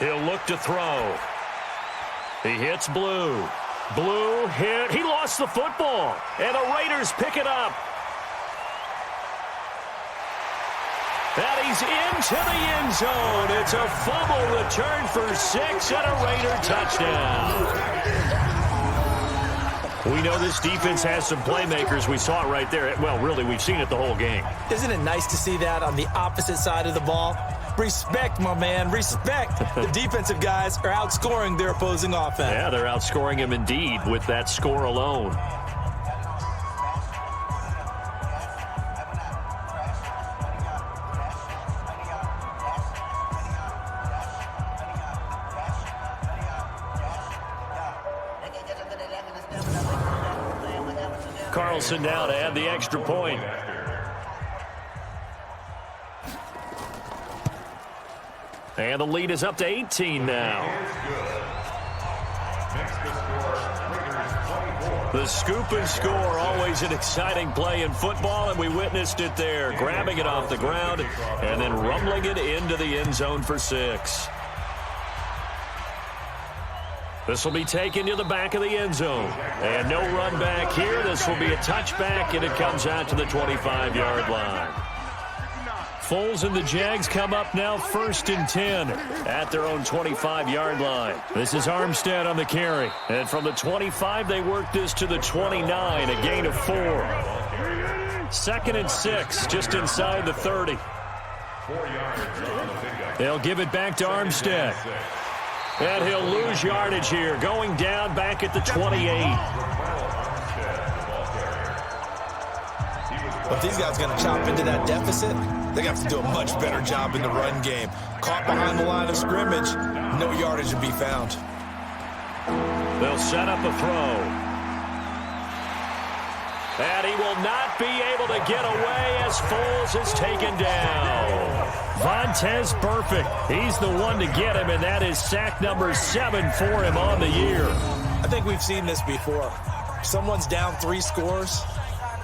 [SPEAKER 3] He'll look to throw. He hits Blue. Blue hit. He lost the football. And the Raiders pick it up. And he's into the end zone. It's a fumble return for 6 and a Raider touchdown. We know this defense has some playmakers. We saw it right there. Well, really, we've seen it the whole game.
[SPEAKER 4] Isn't it nice to see that on the opposite side of the ball? Respect, my man, respect. The defensive guys are outscoring their opposing offense.
[SPEAKER 3] Yeah, they're outscoring him indeed with that score alone. Carlson now to add the extra point. And the lead is up to 18 now. The scoop and score, always an exciting play in football, and we witnessed it there. Grabbing it off the ground and then rumbling it into the end zone for 6. This will be taken to the back of the end zone. And no run back here. This will be a touchback, and it comes out to the 25-yard line. Foles and the Jags come up now 1st and 10 at their own 25-yard line. This is Armstead on the carry. And from the 25, they work this to the 29, a gain of 4. 2nd and 6, just inside the 30. They'll give it back to Armstead. And he'll lose yardage here, going down back at the 28.
[SPEAKER 4] But if these guys are going to chop into that deficit, they're going to have to do a much better job in the run game. Caught behind the line of scrimmage, no yardage to be found.
[SPEAKER 3] They'll set up a throw. And he will not be able to get away as Foles is taken down. Vontaze Burfict, he's the one to get him, and that is sack number 7 for him on the year.
[SPEAKER 4] I think we've seen this before. Someone's down 3 scores.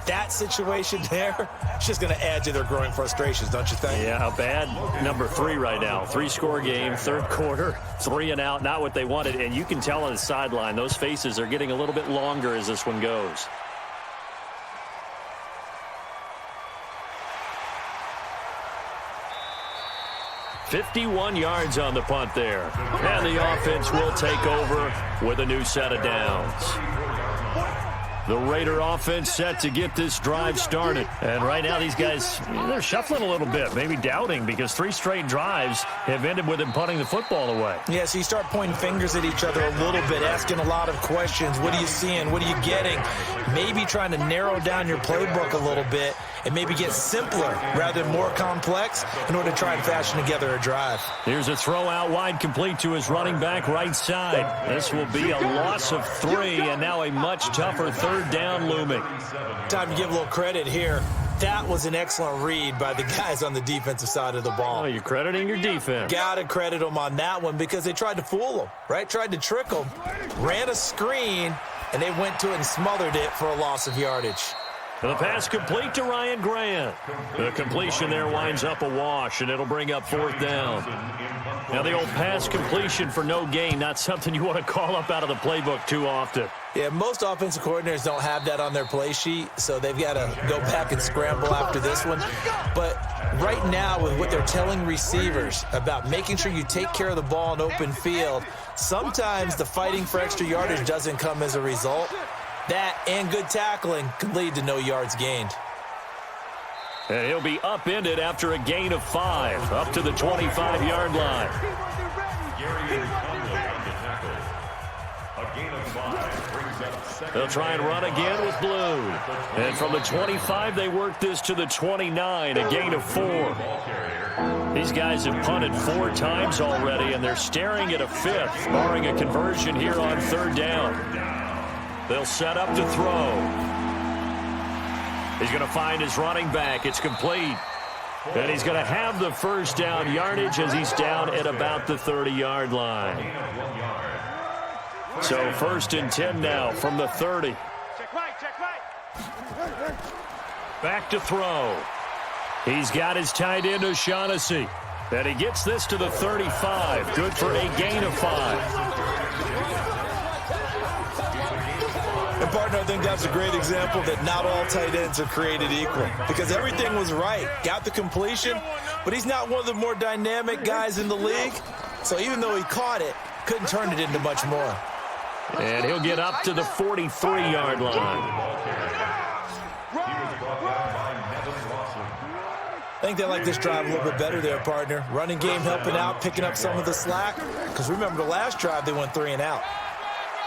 [SPEAKER 4] That situation there, it's just going to add to their growing frustrations, don't you think?
[SPEAKER 3] Yeah, a bad number 3 right now. 3-score game, 3rd quarter, 3 and out, not what they wanted. And you can tell on the sideline, those faces are getting a little bit longer as this one goes. .51 yards on the punt there. And the offense will take over with a new set of downs. The Raider offense set to get this drive started. And right now these guys, they're shuffling a little bit, maybe doubting, because 3 straight drives have ended with them punting the football away.
[SPEAKER 4] Yeah, so you start pointing fingers at each other a little bit, asking a lot of questions. What are you seeing? What are you getting? Maybe trying to narrow down your playbook a little bit and maybe get simpler rather than more complex in order to try and fashion together a drive.
[SPEAKER 3] Here's a throw out wide, complete to his running back right side. This will be a loss of 3, and now a much tougher 3rd down looming.
[SPEAKER 4] Time to give a little credit here. That was an excellent read by the guys on the defensive side of the ball.
[SPEAKER 3] Oh, you're crediting your defense.
[SPEAKER 4] Got to credit them on that one because they tried to fool them, right? Tried to trick them, ran a screen, and they went to it and smothered it for a loss of yardage.
[SPEAKER 3] The pass complete to Ryan Grant. The completion there winds up a wash, and it'll bring up 4th down. Now, the old pass completion for no gain, not something you want to call up out of the playbook too often.
[SPEAKER 4] Yeah, most offensive coordinators don't have that on their play sheet, so they've got to go back and scramble after this one. But right now, with what they're telling receivers about making sure you take care of the ball in open field, sometimes the fighting for extra yardage doesn't come as a result. That and good tackling can lead to no yards gained.
[SPEAKER 3] And he'll be upended after a gain of 5, up to the 25-yard line. They'll try and run again with Blue. And from the 25, they work this to the 29, a gain of 4. These guys have punted 4 times already, and they're staring at a 5th, barring a conversion here on 3rd down. They'll set up to throw. He's going to find his running back. It's complete. And he's going to have the 1st down yardage as he's down at about the 30-yard line. So 1st and 10 now from the 30. Back to throw. He's got his tight end O'Shaughnessy. And he gets this to the 35. Good for a gain of 5.
[SPEAKER 4] And, partner, I think that's a great example that not all tight ends are created equal, because everything was right. Got the completion, but he's not one of the more dynamic guys in the league. So even though he caught it, couldn't turn it into much more.
[SPEAKER 3] And he'll get up to the 43-yard line.
[SPEAKER 4] I think they like this drive a little bit better there, partner. Running game helping out, picking up some of the slack. Because remember, the last drive they went 3 and out.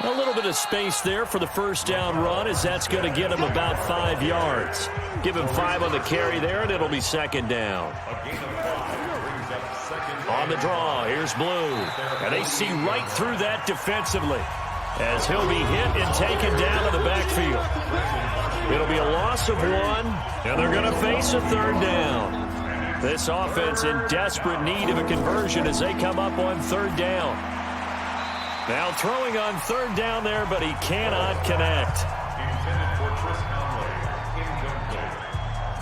[SPEAKER 3] A little bit of space there for the 1st down run, as that's going to get him about 5 yards. Give him 5 on the carry there, and it'll be 2nd down. On the draw, here's Blue. And they see right through that defensively, as he'll be hit and taken down to the backfield. It'll be a loss of 1, and they're going to face a 3rd down. This offense in desperate need of a conversion as they come up on 3rd down. Now throwing on 3rd down there, but he cannot connect.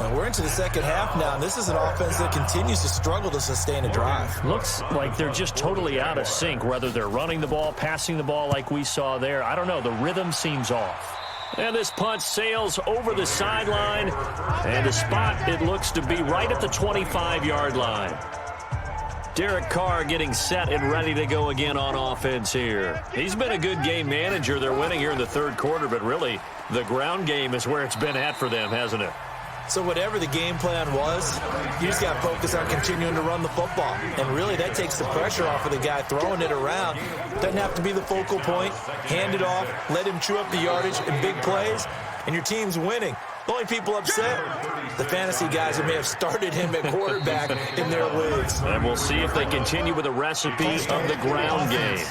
[SPEAKER 4] Well, we're into the second half now, and this is an offense that continues to struggle to sustain a drive.
[SPEAKER 3] Looks like they're just totally out of sync, whether they're running the ball, passing the ball like we saw there. I don't know. The rhythm seems off. And this punt sails over the sideline, and the spot, it looks to be right at the 25-yard line. Derek Carr getting set and ready to go again on offense here. He's been a good game manager. They're winning here in the 3rd quarter, but really the ground game is where it's been at for them, hasn't it?
[SPEAKER 4] So whatever the game plan was, you just got to focus on continuing to run the football. And really, that takes the pressure off of the guy throwing it around. Doesn't have to be the focal point. Hand it off, let him chew up the yardage in big plays, and your team's winning. The only people upset, the fantasy guys who may have started him at quarterback in their leagues.
[SPEAKER 3] And we'll see if they continue with the recipe of the ground game.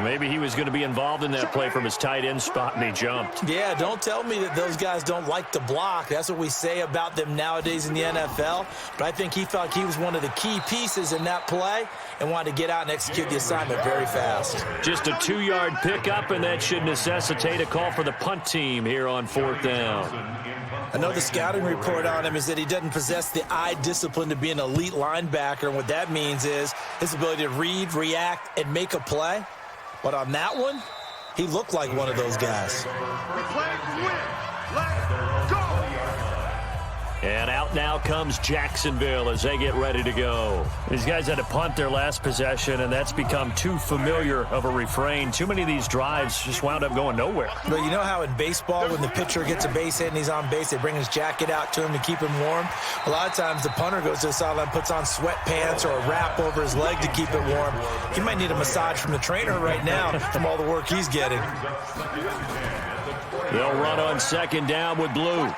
[SPEAKER 3] Maybe he was going to be involved in that play from his tight end spot, and he jumped.
[SPEAKER 4] Yeah, don't tell me that those guys don't like to block. That's what we say about them nowadays in the NFL. But I think he felt he was one of the key pieces in that play and wanted to get out and execute the assignment very fast.
[SPEAKER 3] Just a 2-yard pickup, and that should necessitate a call for the punt team here on 4th down.
[SPEAKER 4] I know the scouting report on him is that he doesn't possess the eye discipline to be an elite linebacker, and what that means is his ability to read, react, and make a play. But on that one, he looked like one of those guys.
[SPEAKER 3] And out now comes Jacksonville as they get ready to go. These guys had to punt their last possession, and that's become too familiar of a refrain. Too many of these drives just wound up going nowhere.
[SPEAKER 4] But you know how in baseball, when the pitcher gets a base hit and he's on base, they bring his jacket out to him to keep him warm? A lot of times the punter goes to the sideline, puts on sweatpants or a wrap over his leg to keep it warm. He might need a massage from the trainer right now from all the work he's getting.
[SPEAKER 3] They'll run on 2nd down with Blue.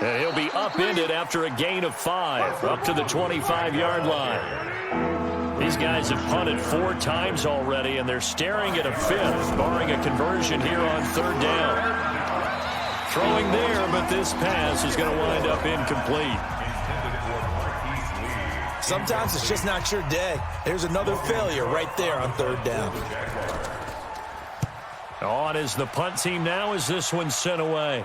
[SPEAKER 3] And he'll be upended after a gain of 5, up to the 25-yard line. These guys have punted 4 times already, and they're staring at a 5th, barring a conversion here on 3rd down. Throwing there, but this pass is going to wind up incomplete.
[SPEAKER 4] Sometimes it's just not your day. There's another failure right there on 3rd down.
[SPEAKER 3] On is the punt team now as this one's sent away.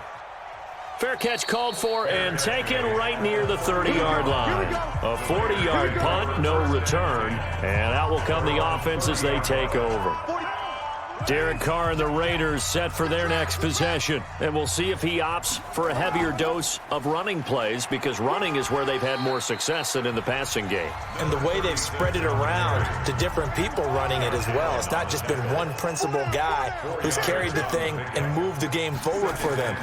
[SPEAKER 3] Fair catch called for and taken right near the 30-yard line. A 40-yard punt, no return. And out will come the offense as they take over. Derek Carr and the Raiders set for their next possession. And we'll see if he opts for a heavier dose of running plays, because running is where they've had more success than in the passing game.
[SPEAKER 4] And the way they've spread it around to different people running it as well. It's not just been one principal guy who's carried the thing and moved the game forward for them.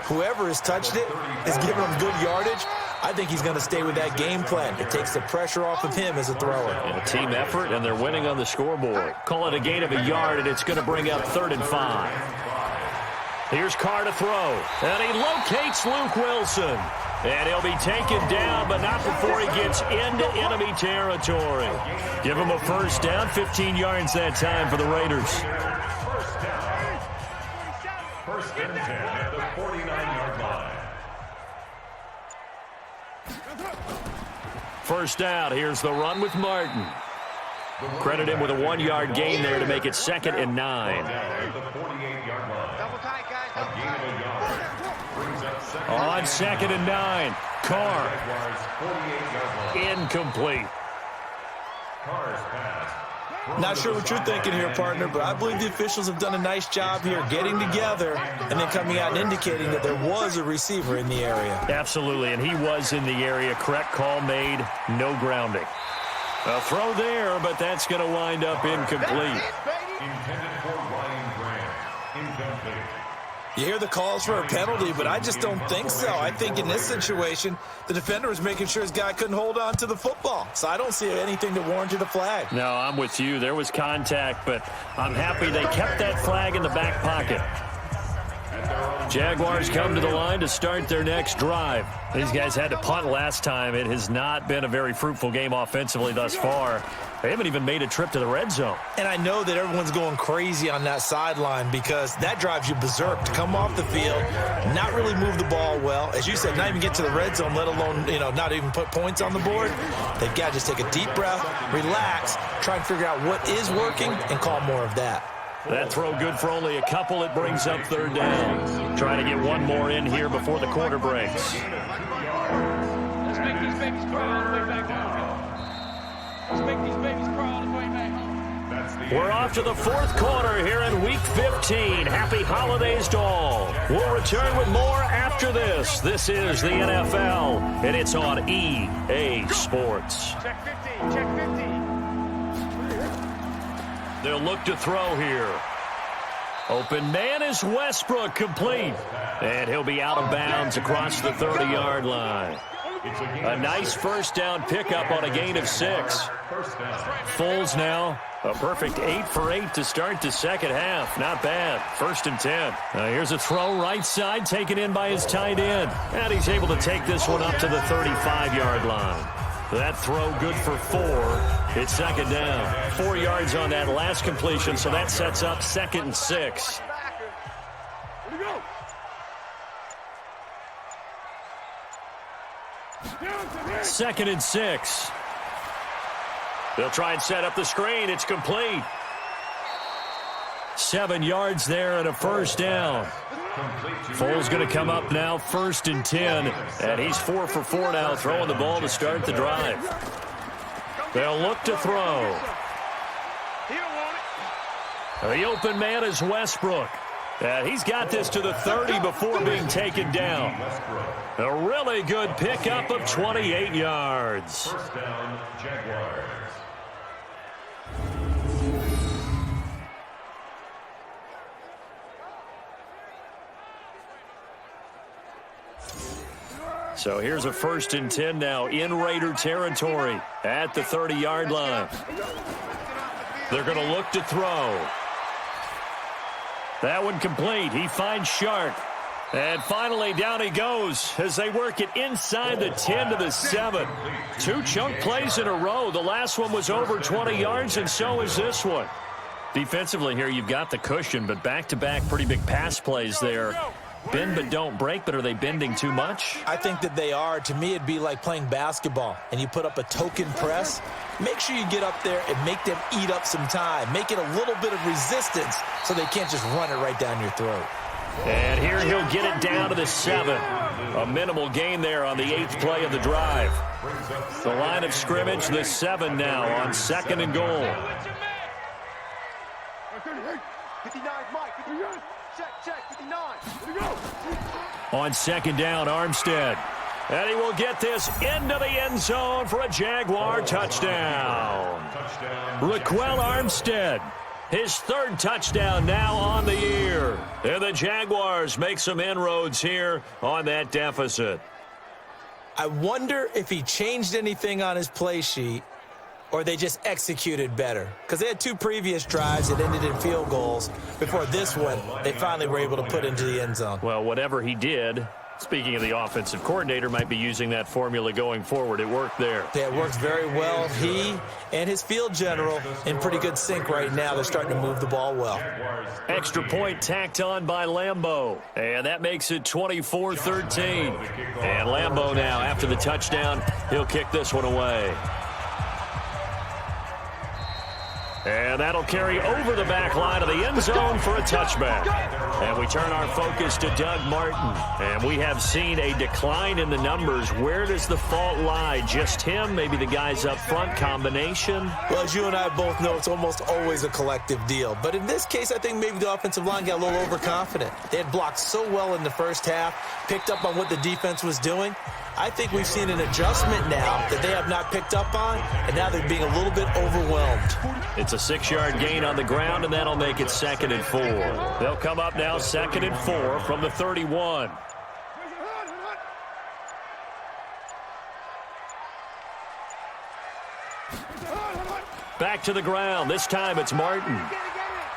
[SPEAKER 4] Whoever has touched it has given them good yardage. I think he's going to stay with that game plan. It takes the pressure off of him as a thrower.
[SPEAKER 3] And a team effort, and they're winning on the scoreboard. Call it a gain of a yard, and it's going to bring up 3rd and 5. Here's Carr to throw, and he locates Luke Wilson. And he'll be taken down, but not before he gets into enemy territory. Give him a first down, 15 yards that time for the Raiders.
[SPEAKER 5] First and 10 at the 49-yard line.
[SPEAKER 3] First out, here's the run with Martin. Credit him with a 1-yard gain there to make it 2nd and 9. On 2nd and 9, Carr. Incomplete.
[SPEAKER 4] Not sure what you're thinking here, partner, but I believe the officials have done a nice job here getting together and then coming out and indicating that there was a receiver in the area.
[SPEAKER 3] Absolutely, and he was in the area. Correct call made, no grounding. A throw there, but that's going to wind up incomplete.
[SPEAKER 5] Intended for Ryan Grant. Incomplete.
[SPEAKER 4] You hear the calls for a penalty, but I just don't think so. I think in this situation, the defender was making sure his guy couldn't hold on to the football. So I don't see anything that warranted a flag.
[SPEAKER 3] No, I'm with you. There was contact, but I'm happy they kept that flag in the back pocket. Jaguars come to the line to start their next drive. These guys had to punt last time. It has not been a very fruitful game offensively thus far. They haven't even made a trip to the red zone.
[SPEAKER 4] And I know that everyone's going crazy on that sideline because that drives you berserk to come off the field, not really move the ball well. As you said, not even get to the red zone, let alone, not even put points on the board. They've got to just take a deep breath, relax, try and figure out what is working and call more of that.
[SPEAKER 3] That throw good for only a couple. It brings up 3rd down. Trying to get one more in here before the quarter breaks.
[SPEAKER 7] Let's make these babies crawl all the way back home. Let's make these babies crawl all the way back home.
[SPEAKER 3] We're off to the 4th quarter here in Week 15. Happy holidays to all. We'll return with more after this. This is the NFL, and it's on EA Sports.
[SPEAKER 7] Check 15, check 15.
[SPEAKER 3] They'll look to throw here. Open man is Westbrook, complete. And he'll be out of bounds across the 30-yard line. A nice first down pickup on a gain of 6. Foles now, a perfect 8 for 8 to start the second half. Not bad. 1st and 10. Here's a throw right side, taken in by his tight end. And he's able to take this one up to the 35-yard line. That throw good for 4. It's 2nd down. 4 yards on that last completion, so that sets up 2nd and 6. Second and 6. They'll try and set up the screen. It's complete. 7 yards there and a first down. Foles going to come up now, 1st and 10, and he's 4 for 4 now, throwing the ball to start the drive. They'll look to throw. The open man is Westbrook. And he's got this to the 30 before being taken down. A really good pickup of 28 yards.
[SPEAKER 5] First down, Jaguars.
[SPEAKER 3] So here's a 1st and 10 now in Raider territory at the 30-yard line. They're going to look to throw. That one complete. He finds Shark. And finally down he goes as they work it inside the 10 to the 7. 2 chunk plays in a row. The last one was over 20 yards, and so is this one. Defensively here, you've got the cushion, but back-to-back pretty big pass plays there. bend but don't break, but are they bending too much?
[SPEAKER 4] I think that they are. To me, it'd be like playing basketball, and you put up a token press. Make sure you get up there and make them eat up some time. Make it a little bit of resistance so they can't just run it right down your throat.
[SPEAKER 3] And here he'll get it down to the 7. A minimal gain there on the 8th play of the drive. The line of scrimmage, the 7 now on 2nd and goal. On 2nd down, Armstead. And he will get this into the end zone for a Jaguar touchdown. Raquel Armstead, his 3rd touchdown now on the year. And the Jaguars make some inroads here on that deficit.
[SPEAKER 4] I wonder if he changed anything on his play sheet or they just executed better. Because they had 2 previous drives that ended in field goals. Before this one, they finally were able to put into the end zone.
[SPEAKER 3] Well, whatever he did, speaking of the offensive coordinator, might be using that formula going forward. It worked there.
[SPEAKER 4] Yeah, it works very well. He and his field general in pretty good sync right now. They're starting to move the ball well.
[SPEAKER 3] Extra point tacked on by Lambeau. And that makes it 24-13. And Lambeau now, after the touchdown, he'll kick this one away. And that'll carry over the back line of the end zone for a touchback. And we turn our focus to Doug Martin. And we have seen a decline in the numbers. Where does the fault lie? Just him? Maybe the guys up front? Combination?
[SPEAKER 4] Well, as you and I both know, it's almost always a collective deal. But in this case, I think maybe the offensive line got a little overconfident. They had blocked so well in the first half, picked up on what the defense was doing. I think we've seen an adjustment now that they have not picked up on, and now they're being a little bit overwhelmed.
[SPEAKER 3] It's a 6-yard gain on the ground, and that'll make it 2nd and 4. They'll come up now 2nd and 4 from the 31. Back to the ground. This time it's Martin.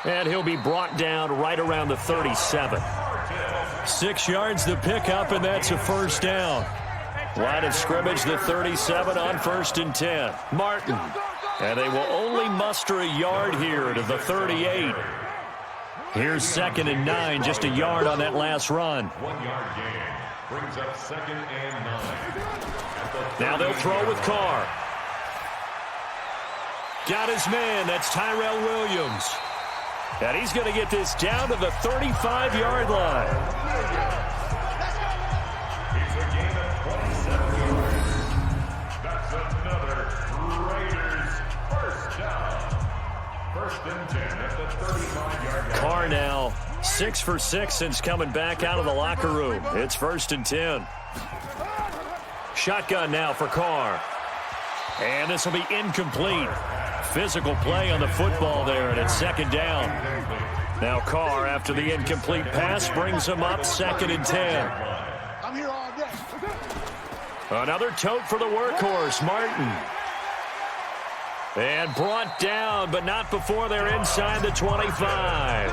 [SPEAKER 3] And he'll be brought down right around the 37. 6 yards to pick up, and that's a 1st down. Line of scrimmage, the 37 on 1st and 10. Martin. And they will only muster a yard here to the 38. Here's 2nd and 9, just a yard on that last run.
[SPEAKER 5] 1-yard gain brings up 2nd and 9.
[SPEAKER 3] Now they'll throw with Carr. Got his man, that's Tyrell Williams. And he's going to get this down to the 35-yard line. Carr now 6 for 6 since coming back out of the locker room. It's 1st and 10. Shotgun now for Carr. And this will be incomplete. Physical play on the football there, and it's 2nd down. Now Carr, after the incomplete pass, brings him up 2nd and 10.
[SPEAKER 8] I'm here all day.
[SPEAKER 3] Another tote for the workhorse, Martin. And brought down, but not before they're inside the 25.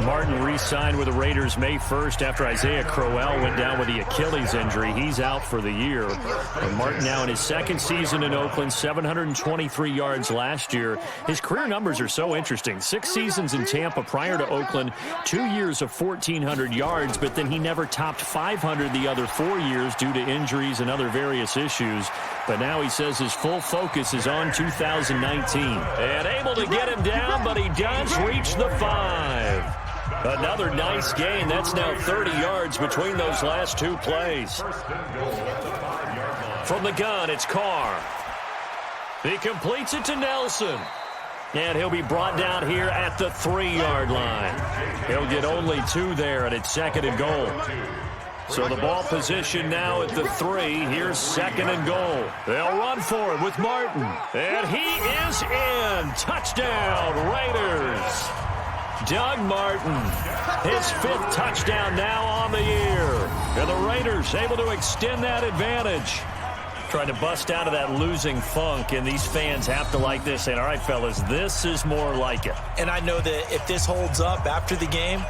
[SPEAKER 3] Martin re-signed with the Raiders May 1st after Isaiah Crowell went down with the Achilles injury. He's out for the year. And Martin now in his 2nd season in Oakland, 723 yards last year. His career numbers are so interesting. 6 seasons in Tampa prior to Oakland, 2 years of 1,400 yards, but then he never topped 500 the other 4 years due to injuries and other various issues. But now he says his full focus is on 2019. And able to get him down, but he does reach the 5. Another nice gain. That's now 30 yards between those last 2 plays. From the gun, it's Carr. He completes it to Nelson. And he'll be brought down here at the 3-yard line. He'll get only 2 there, and it's 2nd and goal. So the ball position now at the 3. Here's 2nd and goal. They'll run for it with Martin. And he is in. Touchdown, Raiders. Doug Martin, his 5th touchdown now on the year. And the Raiders able to extend that advantage. Trying to bust out of that losing funk, and these fans have to like this. And all right, fellas, this is more like it.
[SPEAKER 4] And I know that if this holds up after the game,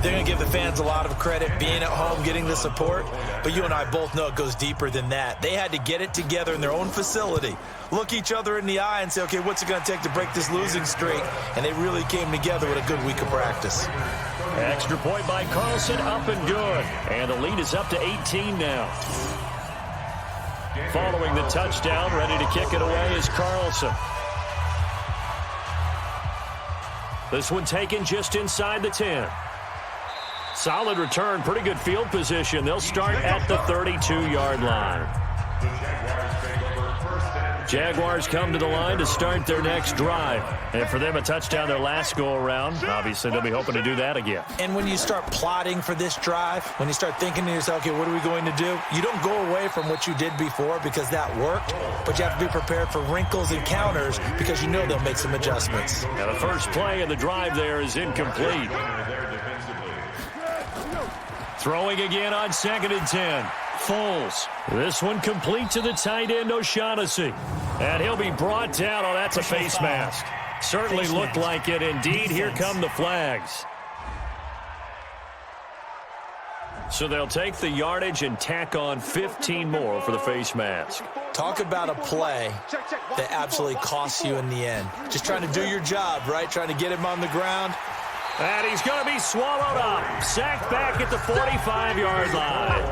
[SPEAKER 4] they're going to give the fans a lot of credit being at home, getting the support. But you and I both know it goes deeper than that. They had to get it together in their own facility, look each other in the eye and say, okay, what's it going to take to break this losing streak? And they really came together with a good week of practice.
[SPEAKER 3] Extra point by Carlson, up and good. And the lead is up to 18 now. Following the touchdown, ready to kick it away is Carlson. This one taken just inside the 10. Solid return, pretty good field position. They'll start at the 32-yard line. Jaguars come to the line to start their next drive. And for them, a touchdown their last go-around. Obviously, they'll be hoping to do that again.
[SPEAKER 4] And when you start plotting for this drive, when you start thinking to yourself, okay, what are we going to do? You don't go away from what you did before because that worked, but you have to be prepared for wrinkles and counters because you know they'll make some adjustments.
[SPEAKER 3] Now, the first play of the drive there is incomplete. Throwing again on 2nd and 10. Foles. This one complete to the tight end, O'Shaughnessy. And he'll be brought down. Oh, that's a face mask. Certainly looked like it. Indeed, here come the flags. So they'll take the yardage and tack on 15 more for the face mask.
[SPEAKER 4] Talk about a play that absolutely costs you in the end. Just trying to do your job, right? Trying to get him on the ground.
[SPEAKER 3] And he's going to be swallowed up. Sacked back at the 45-yard line.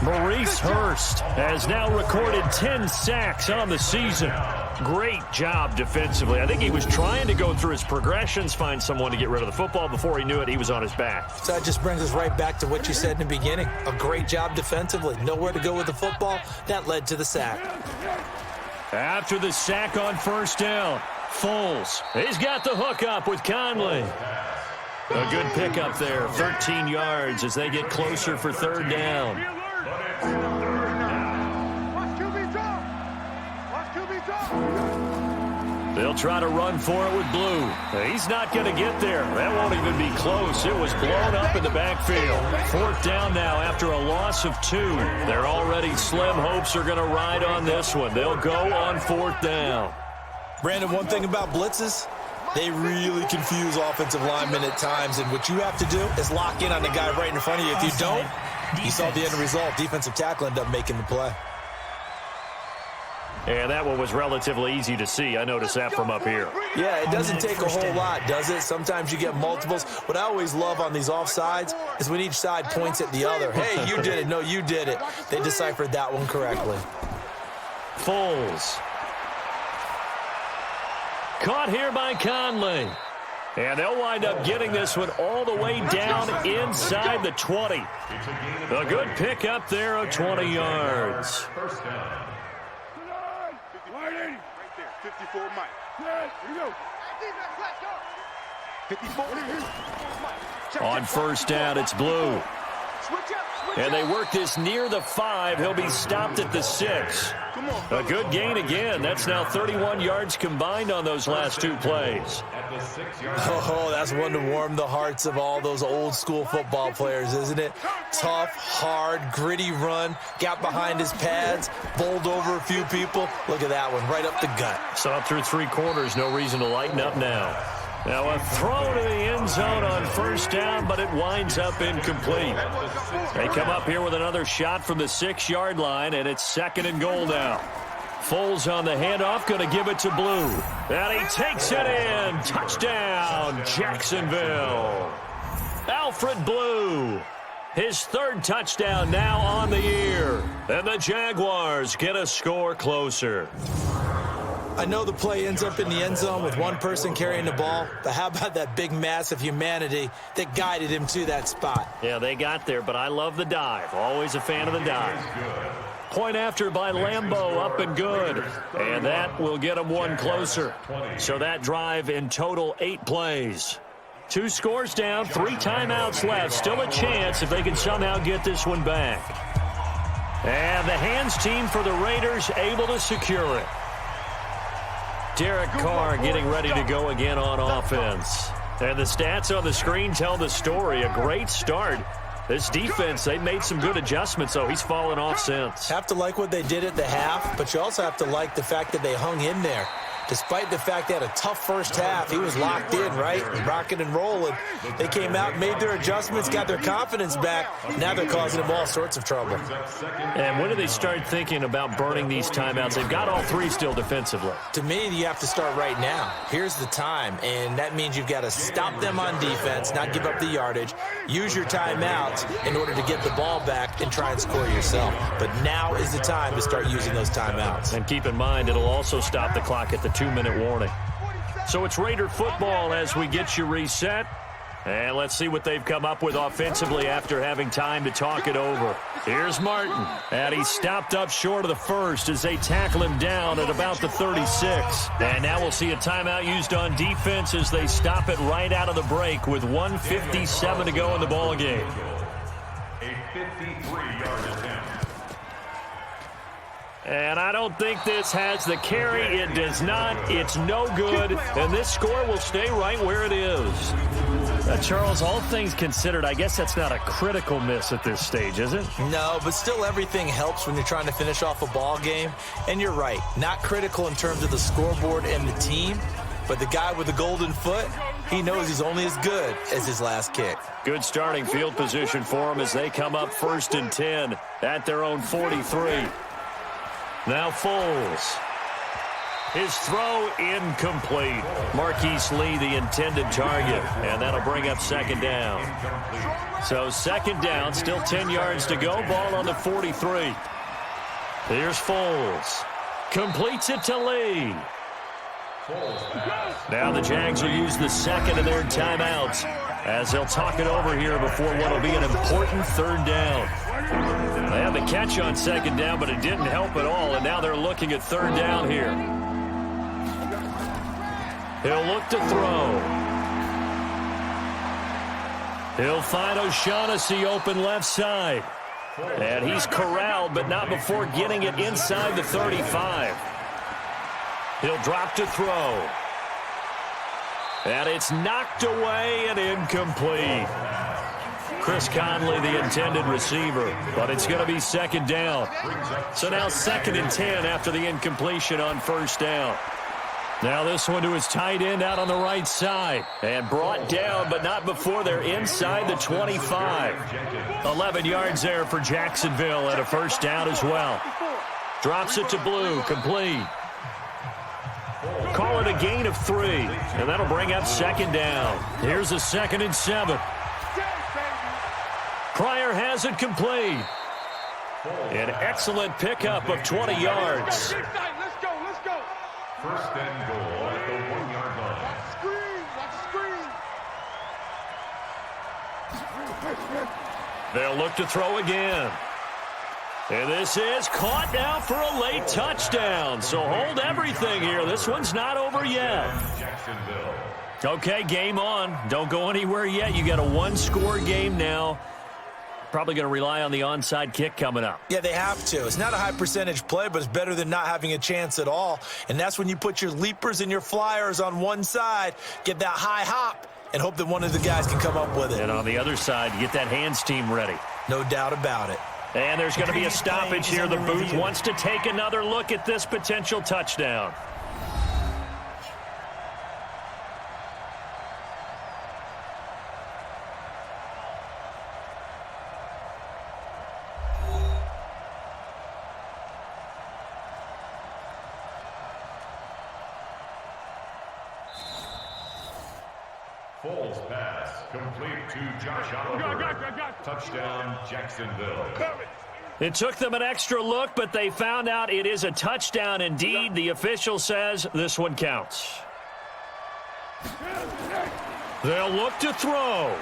[SPEAKER 3] Maurice Hurst has now recorded 10 sacks on the season. Great job defensively. I think he was trying to go through his progressions, find someone to get rid of the football. Before he knew it, he was on his back.
[SPEAKER 4] So that just brings us right back to what you said in the beginning. A great job defensively. Nowhere to go with the football. That led to the sack.
[SPEAKER 3] After the sack on first down, Foles. He's got the hook up with Conley. A good pickup there, 13 yards as they get closer for third down. They'll try to run for it with Blue. He's not going to get there. That won't even be close. It was blown up in the backfield. Fourth down now after a loss of 2. Their already slim hopes are going to ride on this one. They'll go on fourth down.
[SPEAKER 4] Brandon, one thing about blitzes, they really confuse offensive linemen at times, and what you have to do is lock in on the guy right in front of you. If you don't, you saw the end result. Defensive tackle ended up making the play.
[SPEAKER 3] And that one was relatively easy to see. I noticed that from up here.
[SPEAKER 4] Yeah, it doesn't take a whole lot, does it? Sometimes you get multiples. What I always love on these offsides is when each side points at the other. Hey, you did it. No, you did it. They deciphered that one correctly.
[SPEAKER 3] Foles. Caught here by Conley. And they'll wind up getting this one all the way down inside the 20. A good pick up there of 20 yards. On first down, it's Blue. And they work this near the 5. He'll be stopped at the 6. A good gain again. That's now 31 yards combined on those last 2 plays.
[SPEAKER 4] Oh, that's one to warm the hearts of all those old school football players, isn't it? Tough, hard, gritty run. Got behind his pads, bowled over a few people. Look at that one, right up the gut.
[SPEAKER 3] So up through 3 quarters, no reason to lighten up now. Now a throw to the end zone on first down, but it winds up incomplete. They come up here with another shot from the 6-yard line, and it's 2nd and goal now. Foles on the handoff, going to give it to Blue. And he takes it in. Touchdown, Jacksonville. Alfred Blue. His 3rd touchdown now on the year. And the Jaguars get a score closer.
[SPEAKER 4] I know the play ends up in the end zone with one person carrying the ball, but how about that big mass of humanity that guided him to that spot?
[SPEAKER 3] Yeah, they got there, but I love the dive. Always a fan of the dive. Point after by Lambeau, up and good. And that will get them one closer. So that drive in total 8 plays. 2 scores down, 3 timeouts left. Still a chance if they can somehow get this one back. And the hands team for the Raiders able to secure it. Derek Carr getting ready to go again on offense. And the stats on the screen tell the story. A great start. This defense, they made some good adjustments, so he's fallen off since.
[SPEAKER 4] Have to like what they did at the half, but you also have to like the fact that they hung in there. Despite the fact they had a tough first half, he was locked in, right? Rocking and rolling. They came out, made their adjustments, got their confidence back. Now they're causing him all sorts of trouble.
[SPEAKER 3] And when do they start thinking about burning these timeouts? They've got all three still defensively.
[SPEAKER 4] To me, you have to start right now. Here's the time, and that means you've got to stop them on defense, not give up the yardage, use your timeouts in order to get the ball back and try and score yourself. But now is the time to start using those timeouts.
[SPEAKER 3] And keep in mind, it'll also stop the clock at the 2-minute warning. So it's Raider football as we get you reset. And let's see what they've come up with offensively after having time to talk it over. Here's Martin. And he's stopped up short of the first as they tackle him down at about the 36. And now we'll see a timeout used on defense as they stop it right out of the break with 1:57 to go in the ball game.
[SPEAKER 5] A 53-yard attempt.
[SPEAKER 3] And I don't think this has the carry. It does not. It's no good. And this score will stay right where it is. Charles, all things considered, I guess that's not a critical miss at this stage, is it?
[SPEAKER 4] No, but still everything helps when you're trying to finish off a ball game. And you're right, not critical in terms of the scoreboard and the team, but the guy with the golden foot, he knows he's only as good as his last kick.
[SPEAKER 3] Good starting field position for him as they come up 1st and 10 at their own 43. Now Foles. His throw incomplete. Marquise Lee, the intended target, and that'll bring up 2nd down. So 2nd down, still 10 yards to go. Ball on the 43. Here's Foles. Completes it to Lee. Now the Jags will use the second of their timeouts as they'll talk it over here before what will be an important 3rd down. They had the catch on 2nd down, but it didn't help at all, and now they're looking at 3rd down here. He'll look to throw. He'll find O'Shaughnessy open left side. And he's corralled, but not before getting it inside the 35. He'll drop to throw. And it's knocked away and incomplete. Chris Conley, the intended receiver, but it's going to be 2nd down. So now 2nd and 10 after the incompletion on 1st down. Now this one to his tight end out on the right side. And brought down, but not before they're inside the 25. 11 yards there for Jacksonville and a 1st down as well. Drops it to Blue, complete. Call it a gain of 3, and that'll bring up 2nd down. Here's a 2nd and 7. Pryor has it complete. An excellent pickup of 20 yards.
[SPEAKER 7] Let's go.
[SPEAKER 5] 1st and goal at the 1-yard line.
[SPEAKER 3] They'll look to throw again. And this is caught now for a late touchdown. So hold everything here. This one's not over yet.
[SPEAKER 5] Jacksonville.
[SPEAKER 3] Okay, game on. Don't go anywhere yet. You got a 1-score game now. Probably going to rely on the onside kick coming up.
[SPEAKER 4] Yeah, they have to. It's not a high percentage play, but it's better than not having a chance at all. And that's when you put your leapers and your flyers on one side, get that high hop, and hope that one of the guys can come up with it.
[SPEAKER 3] And on the other side, you get that hands team ready.
[SPEAKER 4] No doubt about it.
[SPEAKER 3] And there's going to be a stoppage here. The booth wants to take another look at this potential touchdown.
[SPEAKER 5] Foles pass complete to Josh Oliver. Touchdown, Jacksonville.
[SPEAKER 3] It took them an extra look, but they found out it is a touchdown indeed. The official says this one counts. They'll look to throw.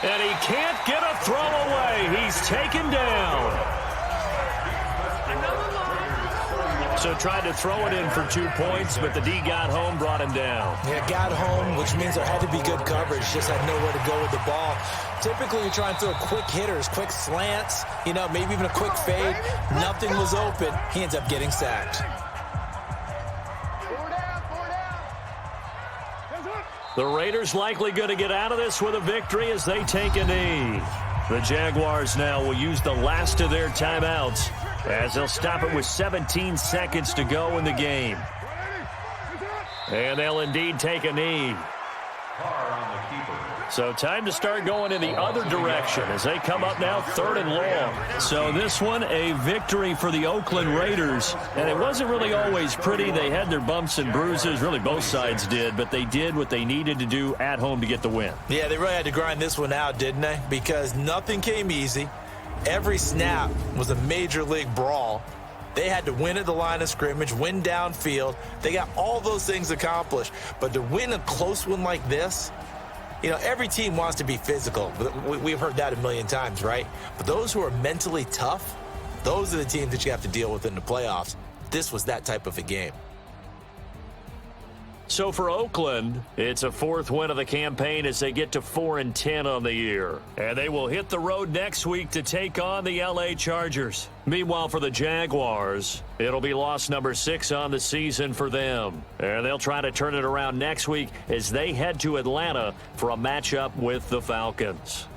[SPEAKER 3] And he can't get a throw away. He's taken down. So tried to throw it in for 2 points, but the D got home, brought him down.
[SPEAKER 4] Yeah, got home, which means there had to be good coverage. Just had nowhere to go with the ball. Typically, you're trying to throw quick hitters, quick slants, maybe even a quick fade. Nothing was open. He ends up getting sacked.
[SPEAKER 3] The Raiders likely going to get out of this with a victory as they take a knee. The Jaguars now will use the last of their timeouts as they'll stop it with 17 seconds to go in the game. And they'll indeed take a knee.
[SPEAKER 5] Carr on the keeper.
[SPEAKER 3] So time to start going in the other direction as they come up now 3rd and long. So this one, a victory for the Oakland Raiders. And it wasn't really always pretty. They had their bumps and bruises. Really, both sides did. But they did what they needed to do at home to get the win.
[SPEAKER 4] Yeah, they really had to grind this one out, didn't they? Because nothing came easy. Every snap was a major league brawl. They had to win at the line of scrimmage, win downfield. They got all those things accomplished. But to win a close one like this, you know, every team wants to be physical. We've heard that a million times, right? But those who are mentally tough, those are the teams that you have to deal with in the playoffs. This was that type of a game.
[SPEAKER 3] So for Oakland, it's a 4th win of the campaign as they get to 4-10 on the year. And they will hit the road next week to take on the LA Chargers. Meanwhile, for the Jaguars, it'll be loss number 6 on the season for them. And they'll try to turn it around next week as they head to Atlanta for a matchup with the Falcons.